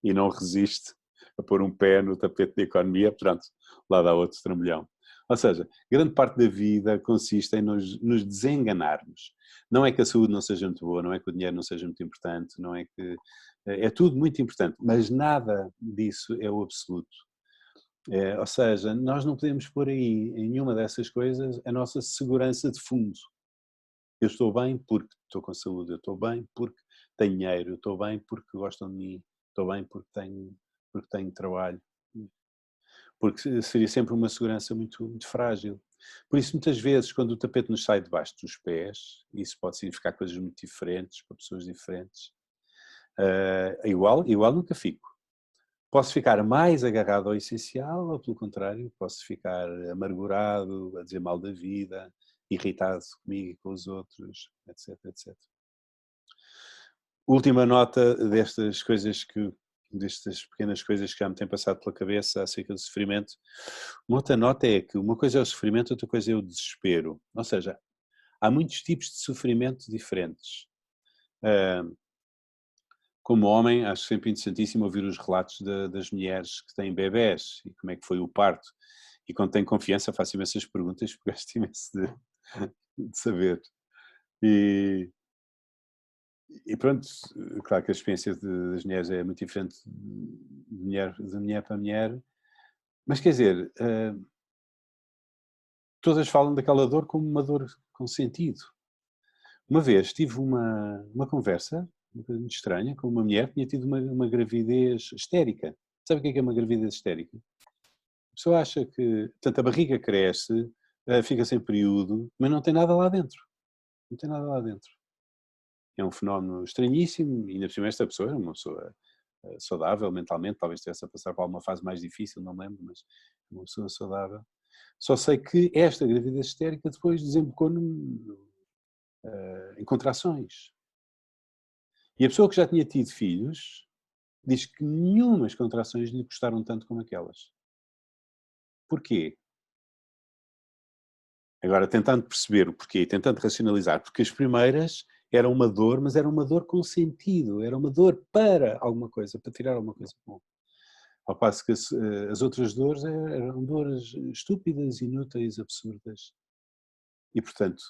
e não resiste a pôr um pé no tapete da economia, pronto, lá dá outro trambolhão. Ou seja, grande parte da vida consiste em nos desenganarmos. Não é que a saúde não seja muito boa, não é que o dinheiro não seja muito importante, não é que... É tudo muito importante, mas nada disso é o absoluto. Ou seja, nós não podemos pôr aí em nenhuma dessas coisas a nossa segurança de fundo. Eu estou bem porque estou com saúde, eu estou bem porque tenho dinheiro, eu estou bem porque gostam de mim, estou bem porque tenho trabalho. Porque seria sempre uma segurança muito, muito frágil. Por isso, muitas vezes, quando o tapete nos sai debaixo dos pés, isso pode significar coisas muito diferentes para pessoas diferentes, Igual nunca fico. Posso ficar mais agarrado ao essencial ou, pelo contrário, posso ficar amargurado, a dizer mal da vida, irritado comigo e com os outros, etc, etc. Última nota destas pequenas coisas que já me têm passado pela cabeça acerca do sofrimento. Uma outra nota é que uma coisa é o sofrimento, outra coisa é o desespero. Ou seja, há muitos tipos de sofrimento diferentes. Como homem, acho sempre interessantíssimo ouvir os relatos das mulheres que têm bebés e como é que foi o parto. E quando tenho confiança, faço imensas perguntas, porque gosto imenso de saber. E pronto, claro que a experiência das mulheres é muito diferente de mulher para mulher, mas quer dizer, todas falam daquela dor como uma dor com sentido. Uma vez tive uma conversa um bocadinho estranha com uma mulher que tinha tido uma gravidez histérica. Sabe o que é uma gravidez histérica? A pessoa acha que, portanto, a barriga cresce, fica sem período, mas não tem nada lá dentro. Não tem nada lá dentro. É um fenómeno estranhíssimo, e ainda por cima esta pessoa era uma pessoa saudável mentalmente, talvez estivesse a passar por alguma fase mais difícil, não me lembro, mas uma pessoa saudável. Só sei que esta gravidez histérica depois desembocou em contrações. E a pessoa que já tinha tido filhos diz que nenhumas contrações lhe custaram tanto como aquelas. Porquê? Agora, tentando perceber o porquê, tentando racionalizar, porque as primeiras eram uma dor, mas era uma dor com sentido, era uma dor para alguma coisa, para tirar alguma coisa bom. Ao passo que as outras dores eram dores estúpidas, inúteis, absurdas. E, portanto,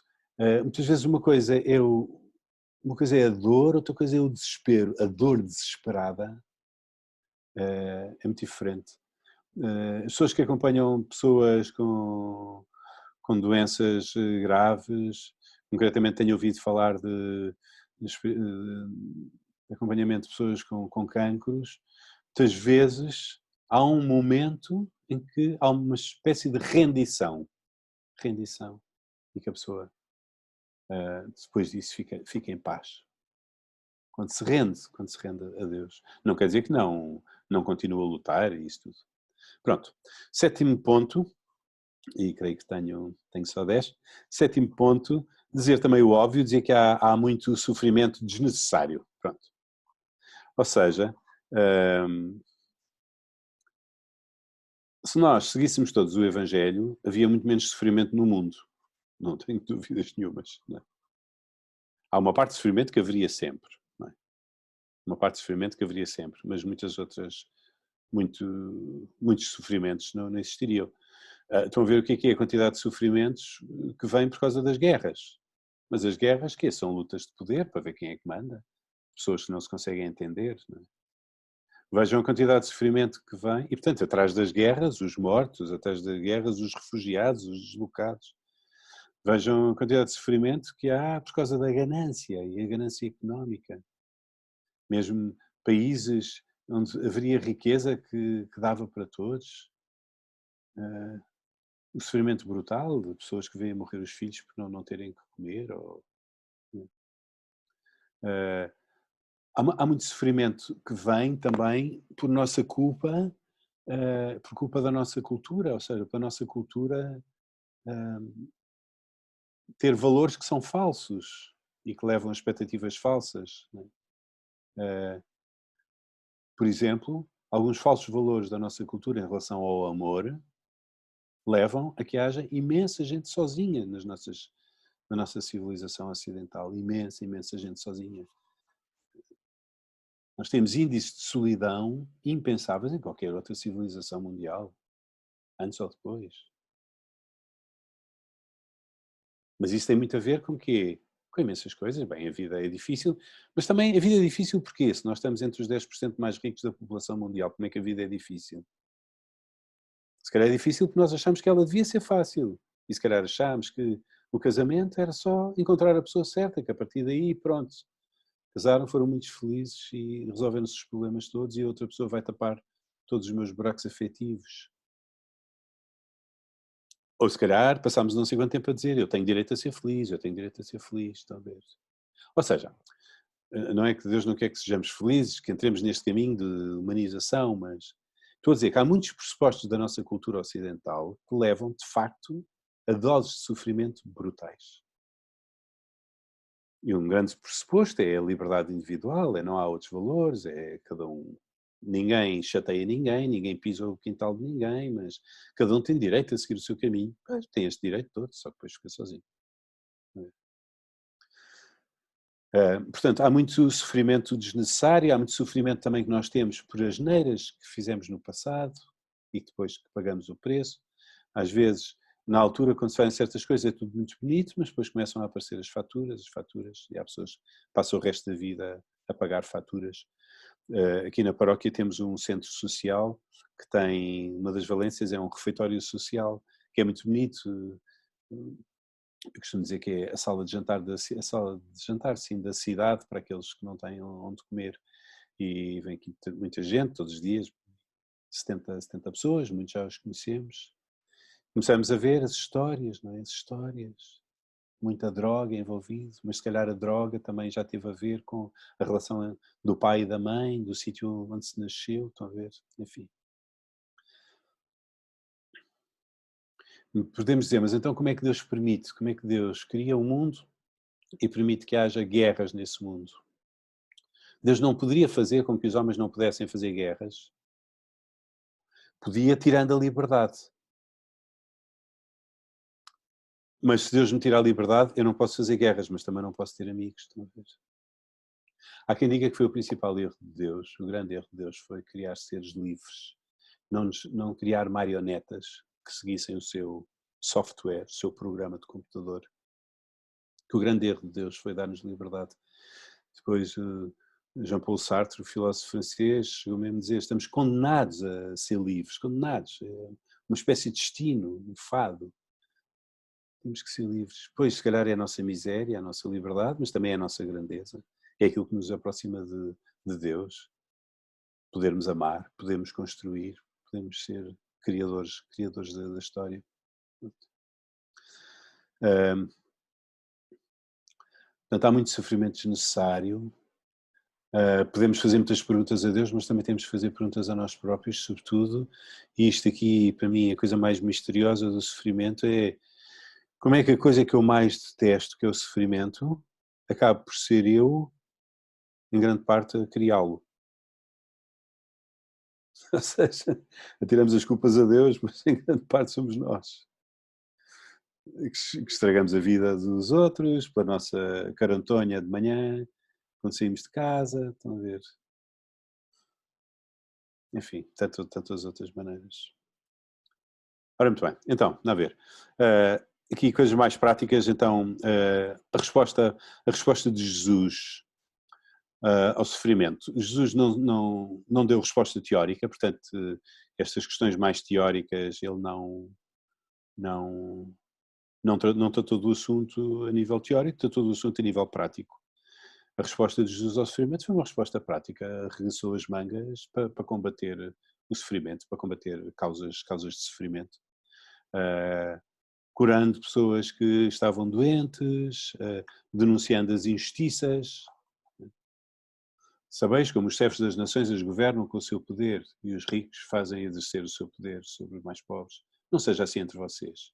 muitas vezes uma coisa é a dor, outra coisa é o desespero. A dor desesperada é muito diferente. As pessoas que acompanham pessoas com doenças graves, concretamente tenho ouvido falar de acompanhamento de pessoas com cancros, muitas vezes há um momento em que há uma espécie de rendição, e que a pessoa depois disso fica em paz. Quando se rende a Deus. Não quer dizer que não continua a lutar e isso tudo. Pronto. Sétimo ponto, e creio que tenho só 10. Sétimo ponto, dizer também o óbvio, dizer que há muito sofrimento desnecessário. Pronto. Ou seja, se nós seguíssemos todos o Evangelho, havia muito menos sofrimento no mundo. Não tenho dúvidas nenhumas. Não é? Há uma parte de sofrimento que haveria sempre. Não é? Uma parte de sofrimento que haveria sempre, mas muitas outras, muitos sofrimentos não existiriam. Estão a ver o que é a quantidade de sofrimentos que vem por causa das guerras. Mas as guerras, que são lutas de poder, para ver quem é que manda. Pessoas que não se conseguem entender. Não é? Vejam a quantidade de sofrimento que vem. E, portanto, atrás das guerras, os mortos, atrás das guerras, os refugiados, os deslocados. Vejam a quantidade de sofrimento que há por causa da ganância e a ganância económica. Mesmo países onde haveria riqueza que dava para todos. O sofrimento brutal de pessoas que veem morrer os filhos por não terem que comer. Há muito sofrimento que vem também por nossa culpa, por culpa da nossa cultura, ou seja, para a nossa cultura ter valores que são falsos e que levam a expectativas falsas. Não é? Por exemplo, alguns falsos valores da nossa cultura em relação ao amor levam a que haja imensa gente sozinha na nossa civilização ocidental. Imensa gente sozinha. Nós temos índices de solidão impensáveis em qualquer outra civilização mundial, antes ou depois. Mas isso tem muito a ver com o quê? Com imensas coisas. Bem, a vida é difícil, mas também a vida é difícil porque se nós estamos entre os 10% mais ricos da população mundial, como é que a vida é difícil? Se calhar é difícil porque nós achamos que ela devia ser fácil. E se calhar achamos que o casamento era só encontrar a pessoa certa, que a partir daí, pronto, casaram, foram muito felizes e resolveram-se os problemas todos e a outra pessoa vai tapar todos os meus buracos afetivos. Ou se calhar passámos não sei quanto tempo a dizer eu tenho direito a ser feliz, eu tenho direito a ser feliz, talvez. Ou seja, Não é que Deus não quer que sejamos felizes, que entremos neste caminho de humanização, mas estou a dizer que há muitos pressupostos da nossa cultura ocidental que levam, de facto, a doses de sofrimento brutais. E um grande pressuposto é a liberdade individual, não há outros valores, é cada um. Ninguém chateia ninguém, ninguém pisa o quintal de ninguém, mas cada um tem direito a seguir o seu caminho. Pois, tem este direito todo, só que depois fica sozinho. Portanto, há muito sofrimento desnecessário, há muito sofrimento também que nós temos por asneiras que fizemos no passado e depois que pagamos o preço. Às vezes, na altura, quando se fazem certas coisas, é tudo muito bonito, mas depois começam a aparecer as faturas, e há pessoas que passam o resto da vida a pagar faturas. Aqui na paróquia temos um centro social que tem, uma das valências é um refeitório social, que é muito bonito. Eu costumo dizer que é a sala de jantar, sim, da cidade, para aqueles que não têm onde comer. E vem aqui muita gente, todos os dias, 70 pessoas, muitos já os conhecemos. Começamos a ver as histórias, não é? As histórias, muita droga envolvida, mas se calhar a droga também já teve a ver com a relação do pai e da mãe, do sítio onde se nasceu, estão a ver? Enfim. Podemos dizer, mas então como é que Deus permite? Como é que Deus cria o mundo e permite que haja guerras nesse mundo? Deus não poderia fazer com que os homens não pudessem fazer guerras? Podia, tirando a liberdade. Mas se Deus me tira a liberdade, eu não posso fazer guerras, mas também não posso ter amigos. Há quem diga que foi o principal erro de Deus, o grande erro de Deus foi criar seres livres, não criar marionetas que seguissem o seu software, o seu programa de computador. Que o grande erro de Deus foi dar-nos liberdade. Depois, Jean-Paul Sartre, o filósofo francês, chegou mesmo a dizer: estamos condenados a ser livres, condenados. É uma espécie de destino, um fado. Temos que ser livres. Pois, se calhar é a nossa miséria, a nossa liberdade, mas também é a nossa grandeza. É aquilo que nos aproxima de Deus. Podermos amar, podemos construir, podemos ser criadores da história. Portanto, há muito sofrimento desnecessário. Podemos fazer muitas perguntas a Deus, mas também temos que fazer perguntas a nós próprios, sobretudo. E isto aqui, para mim, a coisa mais misteriosa do sofrimento é como é que a coisa que eu mais detesto, que é o sofrimento, acaba por ser eu, em grande parte, a criá-lo. Ou seja, atiramos as culpas a Deus, mas em grande parte somos nós. Que estragamos a vida dos outros, pela nossa carantonha de manhã, quando saímos de casa, estão a ver? Enfim, tantas outras maneiras. Ora, muito bem. Então, a ver. Aqui coisas mais práticas. Então, a resposta de Jesus ao sofrimento. Jesus não deu resposta teórica, portanto, estas questões mais teóricas ele não tratou do assunto a nível teórico, tratou do assunto a nível prático. A resposta de Jesus ao sofrimento foi uma resposta prática, arregaçou as mangas para combater o sofrimento, para combater causas de sofrimento, curando pessoas que estavam doentes, denunciando as injustiças. Sabeis como os chefes das nações as governam com o seu poder e os ricos fazem exercer o seu poder sobre os mais pobres. Não seja assim entre vocês.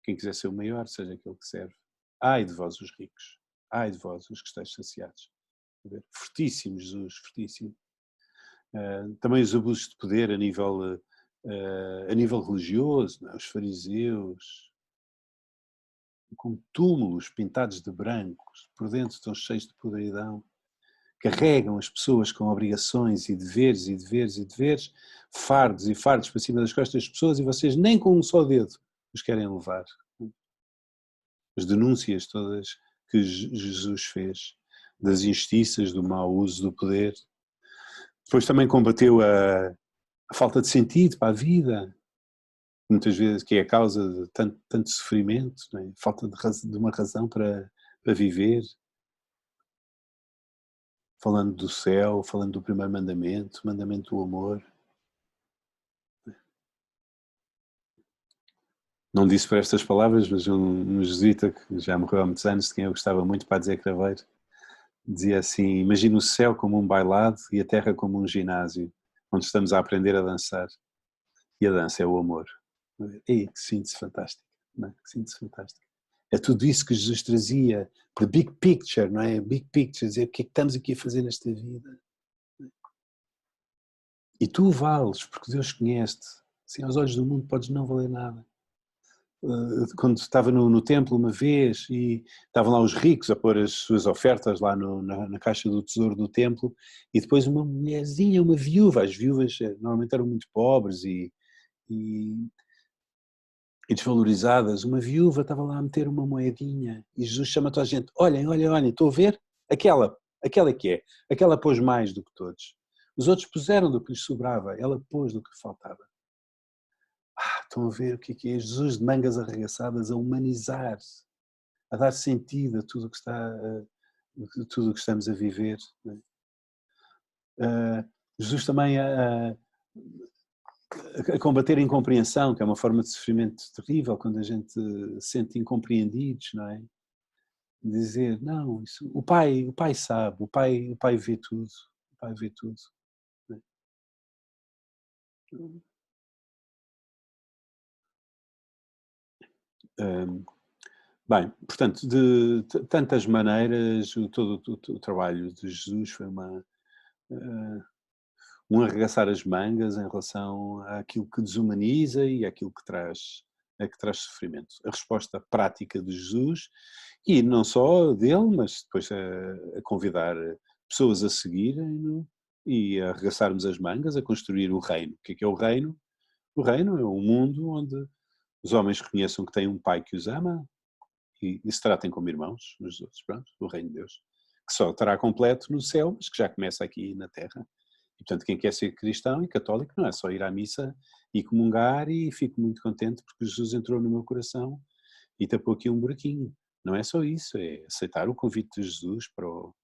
Quem quiser ser o maior, seja aquele que serve. Ai de vós os ricos, ai de vós os que estáis saciados. Fortíssimo Jesus, fortíssimo. Também os abusos de poder a nível religioso, não é? Os fariseus, com túmulos pintados de brancos, por dentro estão cheios de podridão, carregam as pessoas com obrigações e deveres e deveres e deveres, fardos e fardos para cima das costas das pessoas e vocês nem com um só dedo os querem levar. As denúncias todas que Jesus fez, das injustiças, do mau uso do poder. Depois também combateu a falta de sentido para a vida, muitas vezes que é a causa de tanto sofrimento, não é? Falta de uma razão para viver. Falando do céu, falando do primeiro mandamento do amor. Não disse por estas palavras, mas um jesuíta que já morreu há muitos anos, de quem eu gostava muito, Padre Zé Craveiro, Dizia assim, imagina o céu como um bailado e a terra como um ginásio, onde estamos a aprender a dançar. E a dança é o amor. Ei, que síntese fantástica, não é? Que síntese fantástica. É tudo isso que Jesus trazia, the big picture, não é? Big picture, dizer o que é que estamos aqui a fazer nesta vida. E tu vales, porque Deus conhece-te. Assim, aos olhos do mundo podes não valer nada. Quando estava no templo uma vez e estavam lá os ricos a pôr as suas ofertas lá na caixa do tesouro do templo e depois uma mulherzinha, uma viúva, as viúvas normalmente eram muito pobres e, e desvalorizadas, uma viúva estava lá a meter uma moedinha e Jesus chama toda a gente, olhem, olhem, olhem, estou a ver? Aquela que é, aquela pôs mais do que todos. Os outros puseram do que lhes sobrava, ela pôs do que faltava. Estão a ver o que é Jesus de mangas arregaçadas a humanizar, a dar sentido a tudo o que tudo o que estamos a viver. Jesus também a combater a incompreensão, que é uma forma de sofrimento terrível, quando a gente se sente incompreendidos, não é? Dizer, não, isso, o pai sabe, o pai vê tudo, o pai vê tudo. Não é? Bem, portanto, de tantas maneiras, todo o trabalho de Jesus foi um arregaçar as mangas em relação àquilo que desumaniza e àquilo que traz sofrimento. A resposta prática de Jesus, e não só dele, mas depois a convidar pessoas a seguirem-no e a arregaçarmos as mangas, a construir o reino. O que é o reino? O reino é um mundo onde os homens reconheçam que têm um pai que os ama e se tratem como irmãos uns dos outros, pronto, o reino de Deus, que só estará completo no céu, mas que já começa aqui na terra. E, portanto, quem quer ser cristão e católico não é só ir à missa e comungar e fico muito contente porque Jesus entrou no meu coração e tapou aqui um buraquinho. Não é só isso, é aceitar o convite de Jesus para o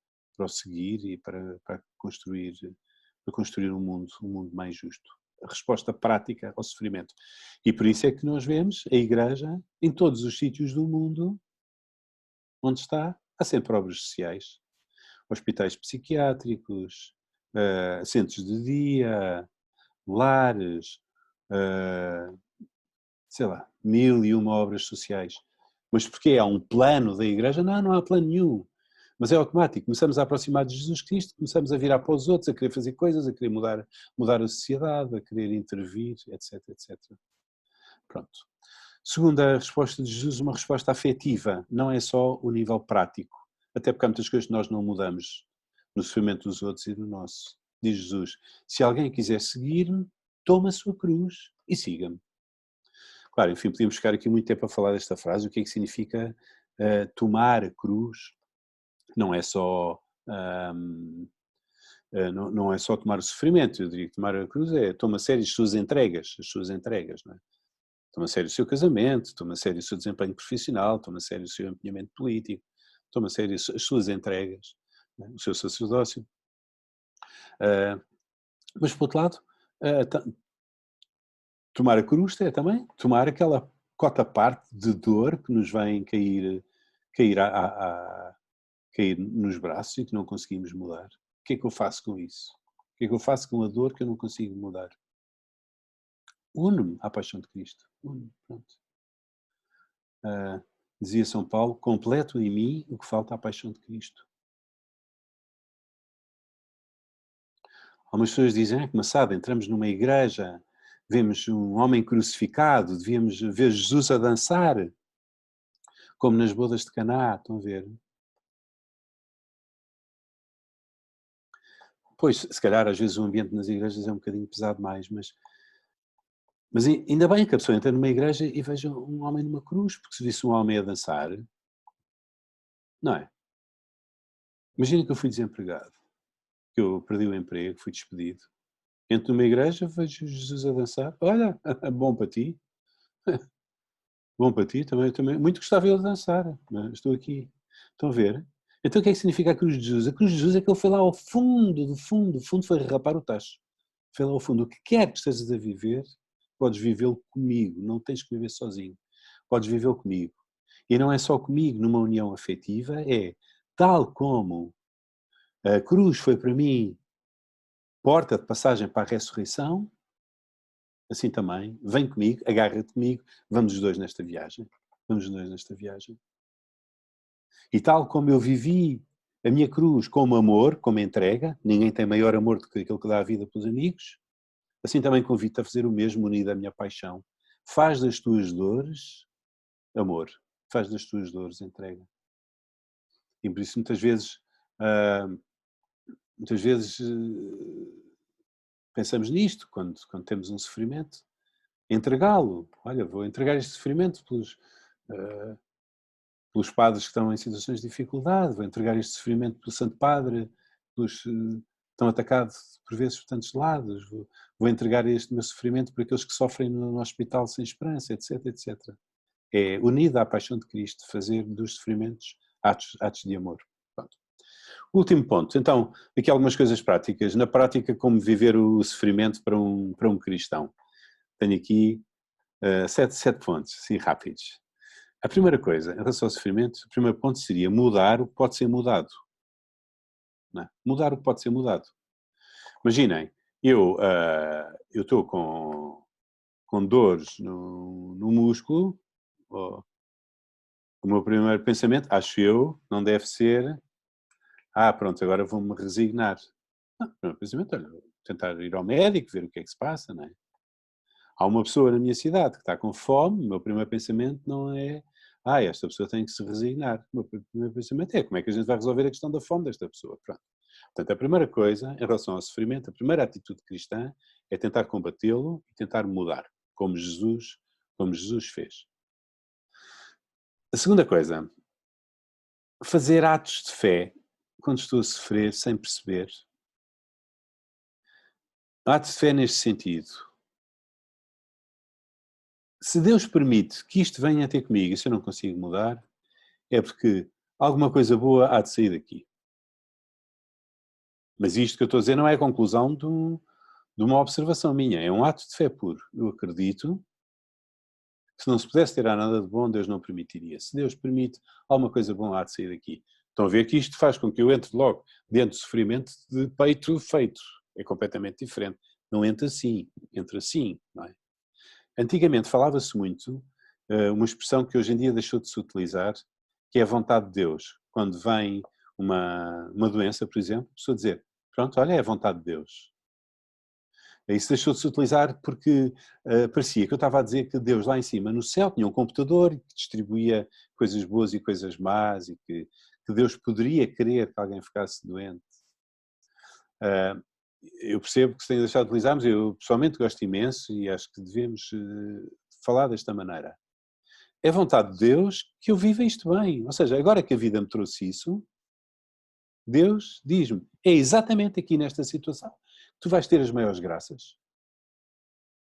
seguir e para construir um mundo mais justo. A resposta prática ao sofrimento. E por isso é que nós vemos a Igreja em todos os sítios do mundo onde está, há sempre obras sociais. Hospitais psiquiátricos, centros de dia, lares, uh, sei lá, 1001 obras sociais. Mas porquê? Há um plano da Igreja? Não, não há plano nenhum. Mas é automático. Começamos a aproximar de Jesus Cristo, começamos a virar para os outros, a querer fazer coisas, a querer mudar a sociedade, a querer intervir, etc, etc. Pronto. Segunda resposta de Jesus, uma resposta afetiva. Não é só o nível prático. Até porque há muitas coisas que nós não mudamos no sofrimento dos outros e no nosso. Diz Jesus, se alguém quiser seguir-me, toma a sua cruz e siga-me. Claro, enfim, podíamos ficar aqui muito tempo a falar desta frase, o que é que significa tomar a cruz. Não é só não é só tomar o sofrimento, eu diria que tomar a cruz é toma a sério as suas entregas, não é? Toma a sério o seu casamento, toma a sério o seu desempenho profissional, toma a sério o seu empenhamento político, toma a sério as suas entregas, né? O seu sacerdócio. Mas, por outro lado, tomar a cruz é também tomar aquela cota parte de dor que nos vem cair nos braços e que não conseguimos mudar. O que é que eu faço com isso? O que é que eu faço com a dor que eu não consigo mudar? Uno-me à paixão de Cristo. Uno-me, pronto. Dizia São Paulo, completo em mim o que falta à paixão de Cristo. Algumas pessoas dizem, que maçada, entramos numa igreja, vemos um homem crucificado, devíamos ver Jesus a dançar, como nas bodas de Caná, estão a ver? Pois, se calhar às vezes o ambiente nas igrejas é um bocadinho pesado mais, mas ainda bem que a pessoa entra numa igreja e veja um homem numa cruz, porque se visse um homem a dançar, não é? Imagina que eu fui desempregado, que eu perdi o emprego, fui despedido. Entro numa igreja, vejo Jesus a dançar, olha, bom para ti, bom para ti, também. Muito gostava eu de dançar, mas estou aqui. Estão a ver? Então o que é que significa a cruz de Jesus? A cruz de Jesus é que ele foi lá ao fundo, do fundo foi rapar o tacho. Foi lá ao fundo. O que quer que estejas a viver, podes vivê-lo comigo, não tens que viver sozinho. Podes vivê-lo comigo. E não é só comigo numa união afetiva, é tal como A cruz foi para mim porta de passagem para a ressurreição, assim também, vem comigo, agarra-te comigo, vamos os dois nesta viagem. Vamos os dois nesta viagem. E tal como eu vivi a minha cruz como amor, como entrega, ninguém tem maior amor do que aquele que dá a vida pelos amigos, assim também convido-te a fazer o mesmo unido à minha paixão. Faz das tuas dores amor, faz das tuas dores entrega. E por isso ah, muitas vezes pensamos nisto, quando temos um sofrimento, entregá-lo. Olha, vou entregar este sofrimento pelos padres que estão em situações de dificuldade, vou entregar este sofrimento pelo Santo Padre, pelos que estão atacados por vezes por tantos lados, vou entregar este meu sofrimento para aqueles que sofrem no hospital sem esperança, etc, etc. É unido à paixão de Cristo, fazer dos sofrimentos atos de amor. Pronto. Último ponto. Então, aqui algumas coisas práticas. Na prática, como viver o sofrimento para um cristão. Tenho aqui sete pontos, assim, rápidos. A primeira coisa, em relação ao sofrimento, o primeiro ponto seria mudar o que pode ser mudado. Não é? Mudar o que pode ser mudado. Imaginem, eu estou com dores no músculo, o meu primeiro pensamento, acho eu, não deve ser pronto, agora vou-me resignar. Não, o primeiro pensamento, olha, vou tentar ir ao médico, ver o que é que se passa, não é? Há uma pessoa na minha cidade que está com fome, o meu primeiro pensamento não é esta pessoa tem que se resignar. O meu primeiro pensamento é como é que a gente vai resolver a questão da fome desta pessoa. Pronto. Portanto, a primeira coisa, em relação ao sofrimento, a primeira atitude cristã é tentar combatê-lo e tentar mudar, como Jesus fez. A segunda coisa, fazer atos de fé quando estou a sofrer sem perceber. Atos de fé neste sentido. Se Deus permite que isto venha ter comigo e se eu não consigo mudar, é porque alguma coisa boa há de sair daqui. Mas isto que eu estou a dizer não é a conclusão de uma observação minha, é um ato de fé puro. Eu acredito que se não se pudesse tirar nada de bom, Deus não permitiria. Se Deus permite, alguma coisa boa há de sair daqui. Estão a ver que isto faz com que eu entre logo dentro do sofrimento de peito feito. É completamente diferente. Não entra assim, entra assim, não é? Antigamente falava-se muito, uma expressão que hoje em dia deixou de se utilizar, que é a vontade de Deus. Quando vem uma doença, por exemplo, a pessoa dizer, pronto, olha, é a vontade de Deus. Isso deixou de se utilizar porque parecia que eu estava a dizer que Deus lá em cima no céu tinha um computador que distribuía coisas boas e coisas más e que Deus poderia querer que alguém ficasse doente. Eu percebo que se tem deixado de utilizar, mas eu pessoalmente gosto imenso e acho que devemos falar desta maneira. É vontade de Deus que eu viva isto bem. Ou seja, agora que a vida me trouxe isso, Deus diz-me, é exatamente aqui nesta situação que tu vais ter as maiores graças.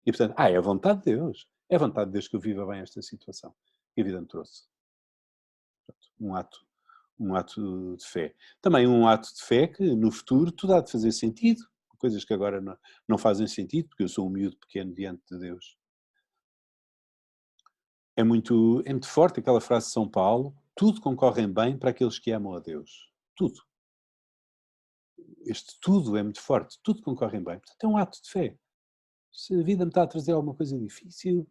E portanto, é a vontade de Deus. É a vontade de Deus que eu viva bem esta situação que a vida me trouxe. Portanto, um ato de fé. Também um ato de fé que no futuro tudo há de fazer sentido. Coisas que agora não fazem sentido, porque eu sou um miúdo pequeno diante de Deus. É muito forte aquela frase de São Paulo, tudo concorre bem para aqueles que amam a Deus. Tudo. Este tudo é muito forte, tudo concorre bem. Portanto, é um ato de fé. Se a vida me está a trazer alguma coisa difícil,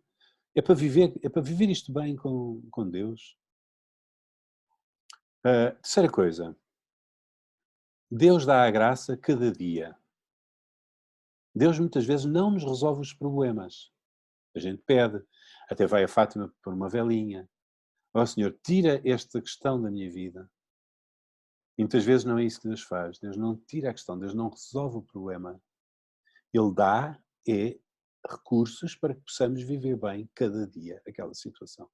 é para viver isto bem com Deus. Terceira coisa, Deus dá a graça cada dia. Deus muitas vezes não nos resolve os problemas. A gente pede, até vai a Fátima por uma velinha. Senhor, tira esta questão da minha vida. E muitas vezes não é isso que Deus faz. Deus não tira a questão, Deus não resolve o problema. Ele dá recursos para que possamos viver bem cada dia aquela situação.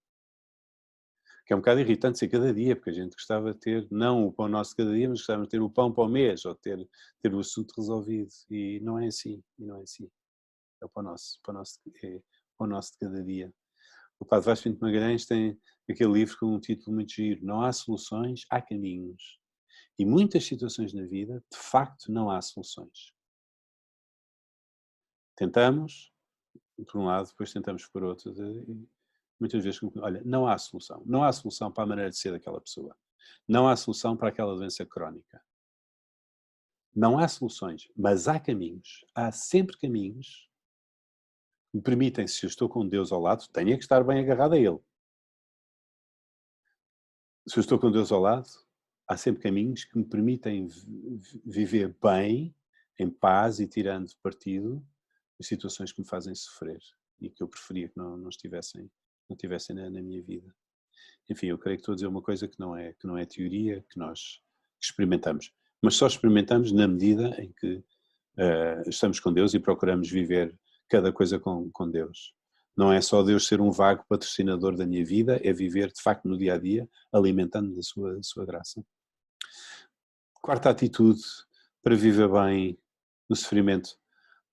Que é um bocado irritante ser cada dia, porque a gente gostava de ter, não o pão nosso de cada dia, mas gostava de ter o pão para o mês, ou ter o assunto resolvido. E não é assim, É o pão nosso de cada dia. O Padre Vasco Pinto Magalhães tem aquele livro com um título muito giro, Não há soluções, há caminhos. E muitas situações na vida, de facto, não há soluções. Tentamos, por um lado, depois tentamos por outro. E muitas vezes, olha, não há solução. Não há solução para a maneira de ser daquela pessoa. Não há solução para aquela doença crónica. Não há soluções, mas há caminhos. Há sempre caminhos que me permitem, se eu estou com Deus ao lado, tenho que estar bem agarrado a Ele. Se eu estou com Deus ao lado, há sempre caminhos que me permitem viver bem, em paz e tirando partido de situações que me fazem sofrer e que eu preferia que não estivessem na minha vida. Enfim, eu creio que estou a dizer uma coisa que não é teoria, que nós experimentamos. Mas só experimentamos na medida em que estamos com Deus e procuramos viver cada coisa com Deus. Não é só Deus ser um vago patrocinador da minha vida, é viver de facto no dia a dia, alimentando da sua graça. Quarta atitude para viver bem no sofrimento: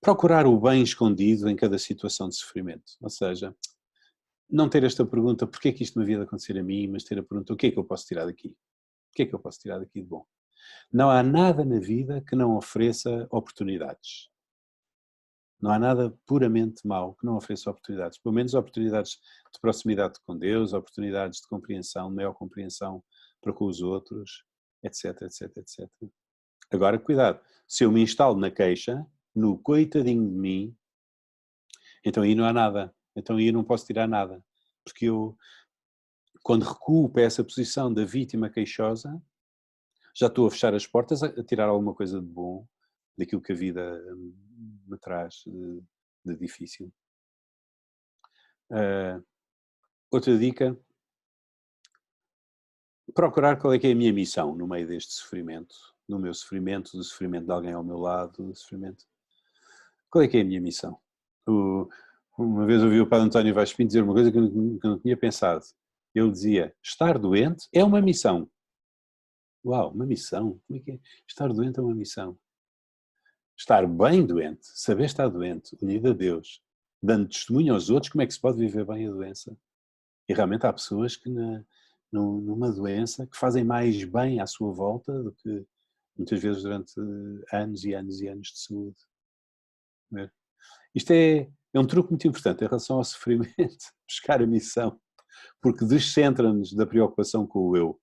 procurar o bem escondido em cada situação de sofrimento. Ou seja, não ter esta pergunta, porquê é que isto me havia de acontecer a mim, mas ter a pergunta, o que é que eu posso tirar daqui? O que é que eu posso tirar daqui de bom? Não há nada na vida que não ofereça oportunidades. Não há nada puramente mau que não ofereça oportunidades. Pelo menos oportunidades de proximidade com Deus, oportunidades de compreensão, maior compreensão para com os outros, etc, etc, etc. Agora, cuidado. Se eu me instalo na queixa, no coitadinho de mim, então aí não há nada. Então aí eu não posso tirar nada. Porque eu, quando recuo para essa posição da vítima queixosa, já estou a fechar as portas a tirar alguma coisa de bom daquilo que a vida me traz de difícil. Outra dica: procurar qual é que é a minha missão no meio deste sofrimento, no meu sofrimento, do sofrimento de alguém ao meu lado, do sofrimento. Qual é que é a minha missão? Uma vez ouvi o Padre António Vaz Pinto dizer uma coisa que eu não tinha pensado. Ele dizia, estar doente é uma missão. Uau, uma missão? Como é que é? Estar doente é uma missão. Estar bem doente, saber estar doente, unido a Deus, dando testemunho aos outros como é que se pode viver bem a doença. E realmente há pessoas que numa doença que fazem mais bem à sua volta do que muitas vezes durante anos e anos e anos de saúde. Isto é um truque muito importante em relação ao sofrimento, buscar a missão, porque descentra-nos da preocupação com o eu.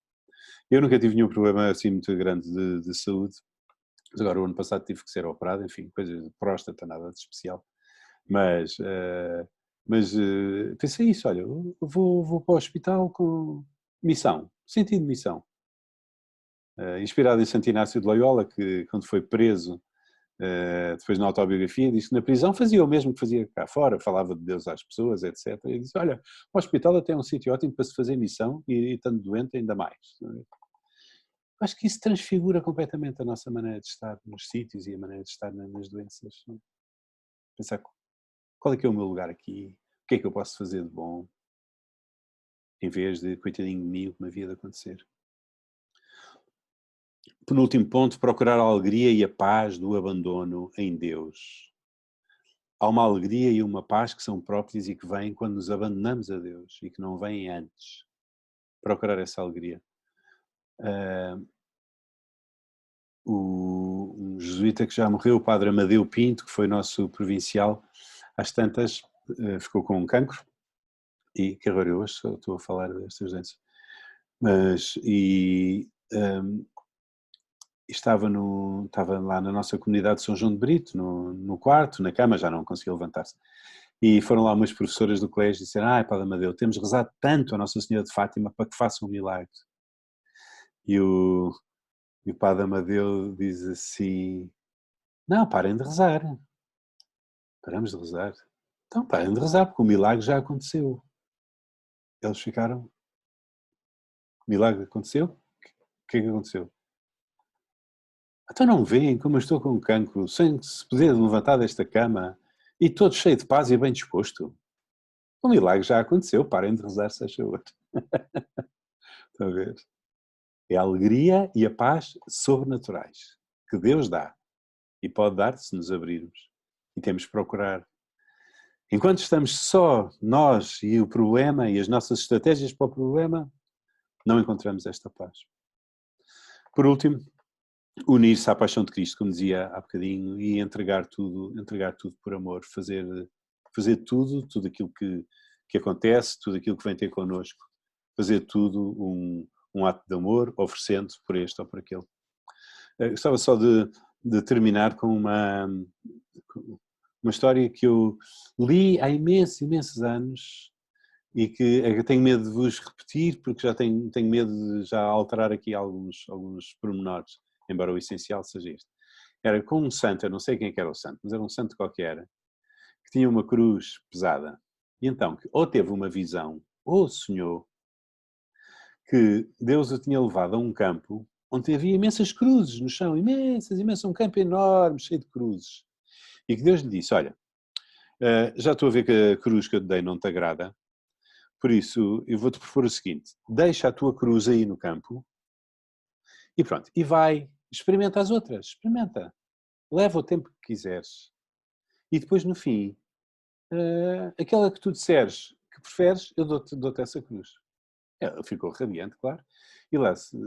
Eu nunca tive nenhum problema assim muito grande de saúde, mas agora o ano passado tive que ser operado, enfim, coisas de próstata, nada de especial. Mas pensei isso, olha, vou para o hospital com missão, sentido de missão. Inspirado em Santo Inácio de Loyola, que quando foi preso, depois na autobiografia, disse que na prisão fazia o mesmo que fazia cá fora, falava de Deus às pessoas, etc. E disse, olha, o hospital até é um sítio ótimo para se fazer missão e estando doente ainda mais. Acho que isso transfigura completamente a nossa maneira de estar nos sítios e a maneira de estar nas doenças. Pensar qual é que é o meu lugar aqui, o que é que eu posso fazer de bom, em vez de, coitadinho de mim, o que me havia de acontecer. Penúltimo ponto, procurar a alegria e a paz do abandono em Deus. Há uma alegria e uma paz que são próprias e que vêm quando nos abandonamos a Deus e que não vêm antes. Procurar essa alegria. Um jesuíta que já morreu, o Padre Amadeu Pinto, que foi nosso provincial, às tantas ficou com um cancro e que agora eu hoje só estou a falar destas doenças. Estava lá na nossa comunidade de São João de Brito, no quarto, na cama, já não conseguia levantar-se. E foram lá umas professoras do colégio e disseram, Padre Amadeu, temos rezado tanto a Nossa Senhora de Fátima para que faça um milagre. E o Padre Amadeu diz assim, não, parem de rezar. Paramos de rezar. Então parem de rezar, porque o milagre já aconteceu. Eles ficaram, o milagre aconteceu? O que é que aconteceu? Então não veem como eu estou com cancro, sem se poder levantar desta cama e todo cheio de paz e bem disposto. O milagre já aconteceu, parem de rezar, se acham outro. Estão a ver? É a alegria e a paz sobrenaturais que Deus dá e pode dar se nos abrirmos. E temos que procurar. Enquanto estamos só nós e o problema e as nossas estratégias para o problema, não encontramos esta paz. Por último, unir-se à paixão de Cristo, como dizia há bocadinho, e entregar tudo por amor, fazer tudo aquilo que acontece, tudo aquilo que vem ter connosco, fazer tudo um ato de amor, oferecendo por este ou por aquele. Gostava só de de terminar com uma história que eu li há imensos anos e que eu tenho medo de vos repetir porque já tenho medo de já alterar aqui alguns pormenores, embora o essencial seja isto. Era com um santo, eu não sei quem é que era o santo, mas era um santo qualquer, que tinha uma cruz pesada. E então, ou teve uma visão, ou sonhou, que Deus o tinha levado a um campo onde havia imensas cruzes no chão, imensas, um campo enorme, cheio de cruzes. E que Deus lhe disse, olha, já estou a ver que a cruz que eu te dei não te agrada, por isso eu vou-te propor o seguinte, deixa a tua cruz aí no campo e pronto, e vai, experimenta as outras, experimenta, leva o tempo que quiseres. E depois no fim, aquela que tu disseres que preferes, eu dou-te essa cruz. Ela ficou radiante, claro, e lá se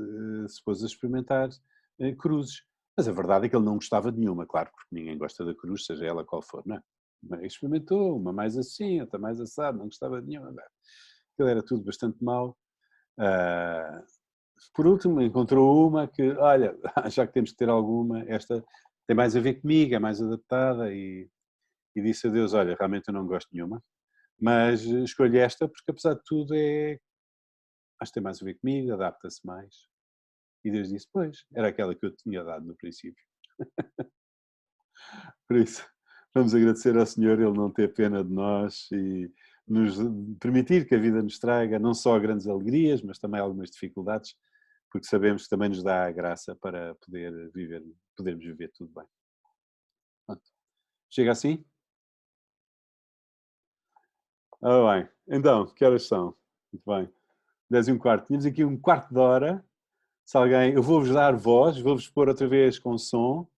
pôs a experimentar cruzes. Mas a verdade é que ele não gostava de nenhuma, claro, porque ninguém gosta da cruz, seja ela qual for, não é? Mas experimentou, uma mais assim, outra mais assado, não gostava de nenhuma. Aquilo era tudo bastante mau. Ah, por último, encontrou uma que, olha, já que temos que ter alguma, esta tem mais a ver comigo, é mais adaptada e disse a Deus, olha, realmente eu não gosto de nenhuma, mas escolho esta porque apesar de tudo acho que tem mais a ver comigo, adapta-se mais. E Deus disse, pois, era aquela que eu te tinha dado no princípio. Por isso, vamos agradecer ao Senhor Ele não ter pena de nós e nos permitir que a vida nos traga não só grandes alegrias, mas também algumas dificuldades, porque sabemos que também nos dá a graça para podermos viver tudo bem. Pronto. Chega assim? Ah, bem. Então, que horas são? Muito bem. 10h15. Tínhamos aqui um quarto de hora. Se alguém, eu vou-vos dar voz, vou-vos pôr outra vez com som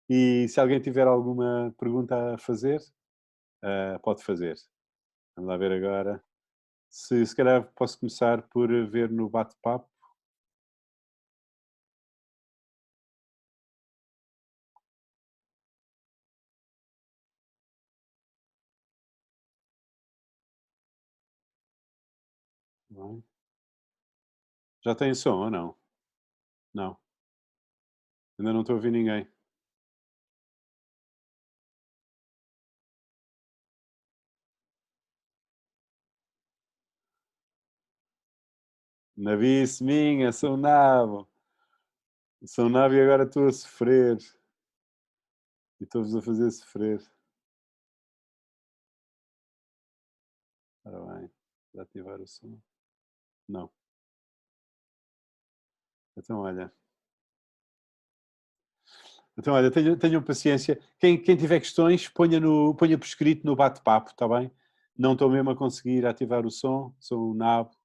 e se alguém tiver alguma pergunta a fazer, pode fazer. Vamos lá ver agora. Se calhar posso começar por ver no bate-papo. Bem. Já tem som ou não? Não. Ainda não estou a ouvir ninguém. Nabice minha, São Nabo. São Nabo e agora estou a sofrer. E estou-vos a fazer sofrer. Ora bem, desativar o som. Não. Então olha. Então olha, tenham paciência. Quem tiver questões, ponha por escrito no bate-papo, está bem? Não estou mesmo a conseguir ativar o som. Sou o Nabo.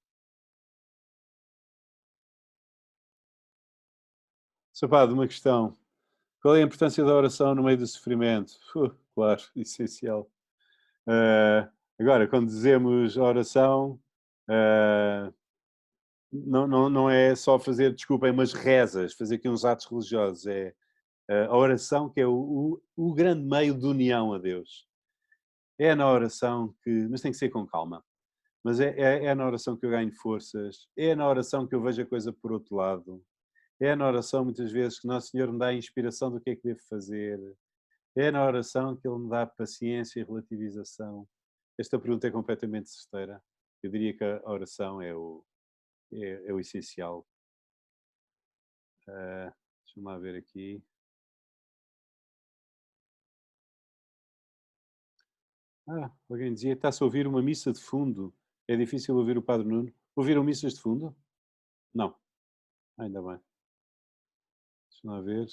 Sr. Padre, uma questão. Qual é a importância da oração no meio do sofrimento? Claro, essencial. Agora, quando dizemos oração, não é só fazer, desculpem, umas rezas, fazer aqui uns atos religiosos. É a oração que é o grande meio de união a Deus. É na oração mas tem que ser com calma. Mas é na oração que eu ganho forças, é na oração que eu vejo a coisa por outro lado. É na oração, muitas vezes, que Nosso Senhor me dá a inspiração do que é que devo fazer. É na oração que Ele me dá paciência e relativização. Esta pergunta é completamente certeira. Eu diria que a oração é o essencial. Deixa-me lá ver aqui. Alguém dizia que está-se a ouvir uma missa de fundo. É difícil ouvir o Padre Nuno. Ouviram missas de fundo? Não. Ainda bem. Deixa-me lá ver.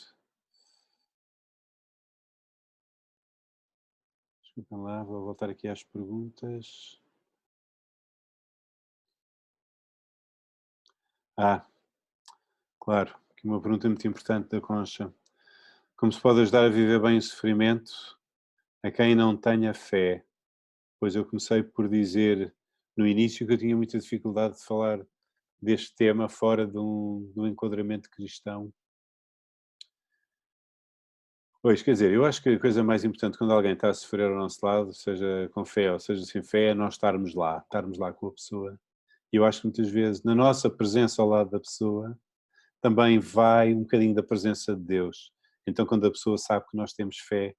Desculpem lá, vou voltar aqui às perguntas. Claro, que uma pergunta muito importante da Concha. Como se pode ajudar a viver bem o sofrimento a quem não tenha fé? Pois eu comecei por dizer no início que eu tinha muita dificuldade de falar deste tema fora de um enquadramento cristão. Pois, quer dizer, eu acho que a coisa mais importante quando alguém está a sofrer ao nosso lado, seja com fé ou seja sem fé, é nós estarmos lá com a pessoa. E eu acho que muitas vezes, na nossa presença ao lado da pessoa, também vai um bocadinho da presença de Deus. Então, quando a pessoa sabe que nós temos fé,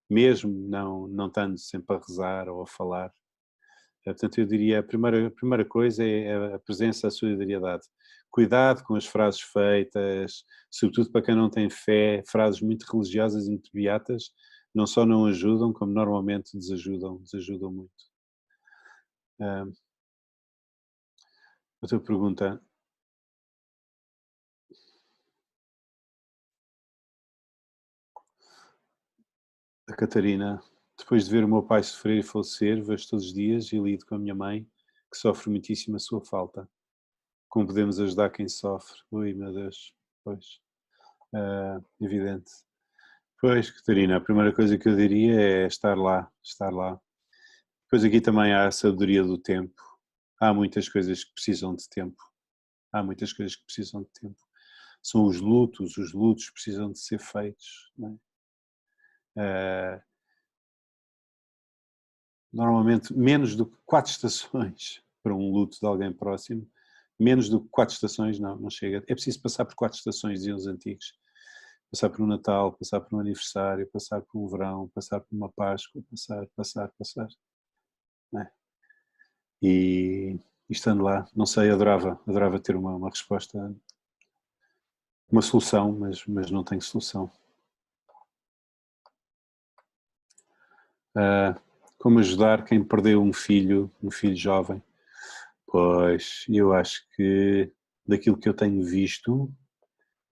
mesmo não estando sempre a rezar ou a falar, portanto, eu diria a primeira coisa é a presença, a solidariedade. Cuidado com as frases feitas, sobretudo para quem não tem fé, frases muito religiosas e muito beatas, não só não ajudam, como normalmente desajudam muito. Ah, Outra pergunta, a Catarina. Depois de ver o meu pai sofrer e falecer, vejo todos os dias e lido com a minha mãe, que sofre muitíssimo a sua falta. Como podemos ajudar quem sofre? Ui, meu Deus. Pois, evidente. Pois, Catarina, a primeira coisa que eu diria é estar lá, estar lá. Depois aqui também há a sabedoria do tempo. Há muitas coisas que precisam de tempo. Há muitas coisas que precisam de tempo. São os lutos precisam de ser feitos. Não é? Normalmente, menos do que 4 estações para um luto de alguém próximo, menos do que 4 estações não chega. É preciso passar por 4 estações, diziam os antigos. Passar por um Natal, passar por um aniversário, passar por um verão, passar por uma Páscoa, passar. Não é? E estando lá, não sei, adorava ter uma resposta, uma solução, mas não tenho solução. Ah, Como ajudar quem perdeu um filho jovem? Pois, eu acho que daquilo que eu tenho visto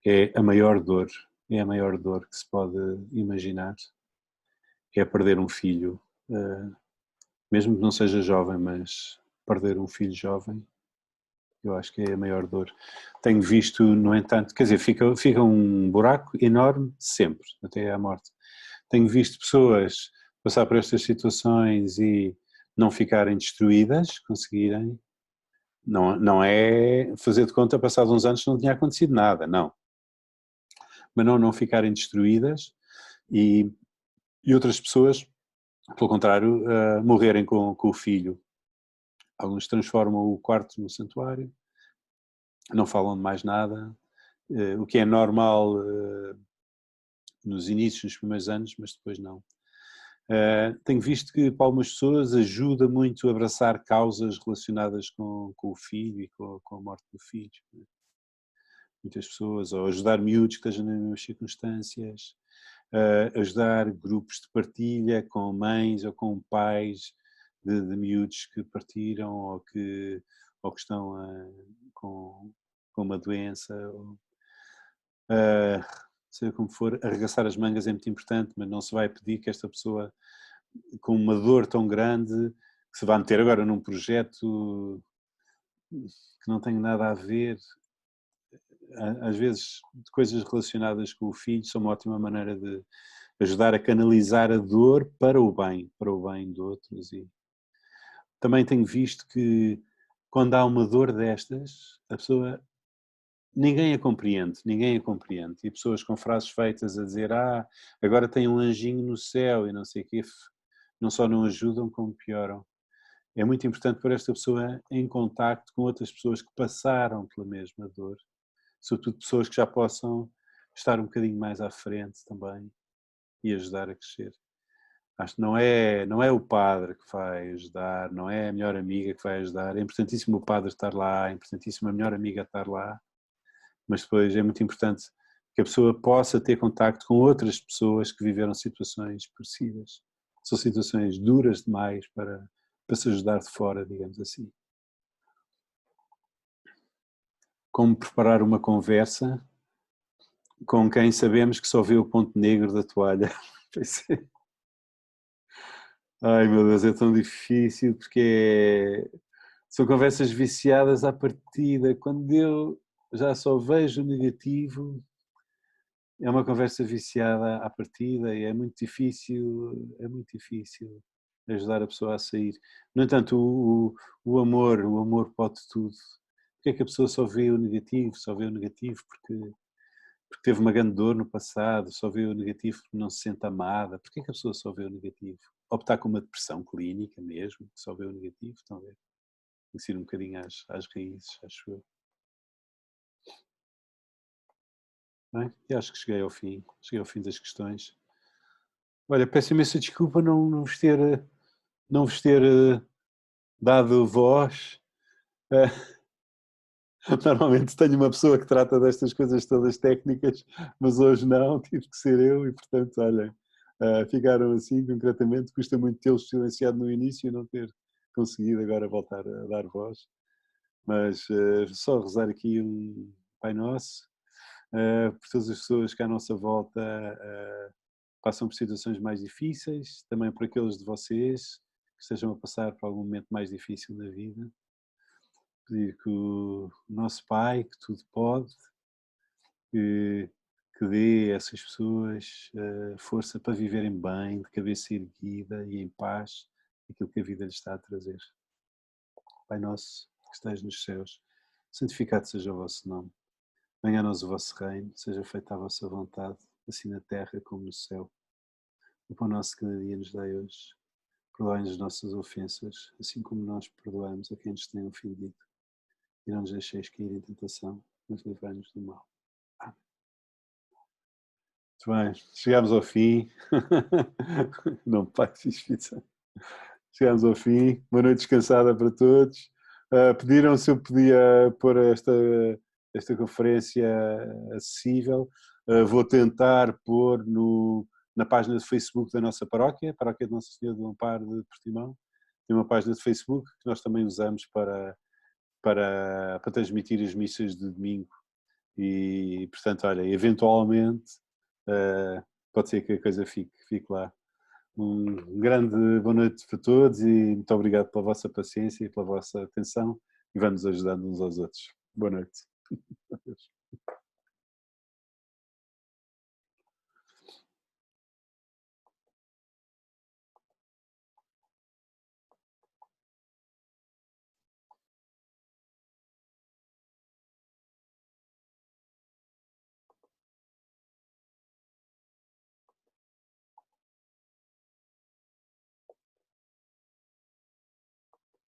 é a maior dor, é a maior dor que se pode imaginar, é perder um filho, ah, mesmo que não seja jovem, mas perder um filho jovem, eu acho que é a maior dor. Tenho visto, no entanto, quer dizer, fica um buraco enorme sempre, até à morte. Tenho visto pessoas passar por estas situações e não ficarem destruídas, conseguirem. Não é fazer de conta, passados uns anos, não tinha acontecido nada, não. Mas não ficarem destruídas e, e outras pessoas, pelo contrário, morrerem com o filho. Alguns transformam o quarto no santuário, não falam de mais nada, o que é normal nos inícios, nos primeiros anos, mas depois não. Tenho visto que para algumas pessoas ajuda muito a abraçar causas relacionadas com o filho e com a morte do filho. Muitas pessoas, ou ajudar miúdos que estejam nas mesmas circunstâncias, ajudar grupos de partilha com mães ou com pais de miúdos que partiram ou que estão com uma doença. Uh, Seja como for, arregaçar as mangas é muito importante, mas não se vai pedir que esta pessoa, com uma dor tão grande, que se vá meter agora num projeto que não tem nada a ver, às vezes, de coisas relacionadas com o filho, são uma ótima maneira de ajudar a canalizar a dor para o bem de outros. E também tenho visto que quando há uma dor destas, a pessoa, ninguém a compreende. E pessoas com frases feitas a dizer, agora tem um anjinho no céu e não sei o quê, não só não ajudam, como pioram. É muito importante pôr esta pessoa em contacto com outras pessoas que passaram pela mesma dor, sobretudo pessoas que já possam estar um bocadinho mais à frente também e ajudar a crescer. Acho que não é o padre que vai ajudar, não é a melhor amiga que vai ajudar. É importantíssimo o padre estar lá, é importantíssimo a melhor amiga estar lá, mas depois é muito importante que a pessoa possa ter contacto com outras pessoas que viveram situações parecidas. São situações duras demais para se ajudar de fora, digamos assim. Como preparar uma conversa com quem sabemos que só vê o ponto negro da toalha. Ai meu Deus, é tão difícil porque são conversas viciadas à partida. Quando eu já só vejo o negativo, é uma conversa viciada à partida e é muito difícil ajudar a pessoa a sair. No entanto, o amor pode tudo. Porque é que a pessoa só vê o negativo? Só vê o negativo porque teve uma grande dor no passado, só vê o negativo porque não se sente amada. Porquê que a pessoa só vê o negativo? Optar com uma depressão clínica mesmo, que só vê o negativo, estão a ver? Tem que ir um bocadinho às raízes, acho eu. Bem, e acho que cheguei ao fim das questões. Olha, peço imensa desculpa não vos ter dado voz. Eh, Normalmente tenho uma pessoa que trata destas coisas todas técnicas, mas hoje não, tive que ser eu e, portanto, olhem, ficaram assim, concretamente. Custa muito tê-los silenciado no início e não ter conseguido agora voltar a dar voz. Mas só rezar aqui um Pai Nosso, por todas as pessoas que à nossa volta passam por situações mais difíceis, também por aqueles de vocês que estejam a passar por algum momento mais difícil na vida. Pedir que o nosso Pai, que tudo pode, que, que dê a essas pessoas força para viverem bem, de cabeça erguida e em paz, aquilo que a vida lhes está a trazer. Pai nosso, que estais nos céus, santificado seja o vosso nome. Venha a nós o vosso reino, seja feita a vossa vontade, assim na terra como no céu. O pão nosso de cada dia nos dai hoje. Perdoai-nos as nossas ofensas, assim como nós perdoamos a quem nos tem ofendido. E não nos deixeis cair em tentação, mas livrai-nos do mal. Amém. Muito bem, chegámos ao fim. Não passe isso. Chegámos ao fim. Uma noite descansada para todos. Pediram se eu podia pôr esta conferência acessível. Vou tentar pôr na página de Facebook da nossa paróquia, Paróquia de Nossa Senhora do Amparo de Portimão. Tem uma página de Facebook que nós também usamos para transmitir as missas de domingo. E, portanto, olha, eventualmente, pode ser que a coisa fique lá. Um grande boa noite para todos e muito obrigado pela vossa paciência e pela vossa atenção e vamos ajudando uns aos outros. Boa noite.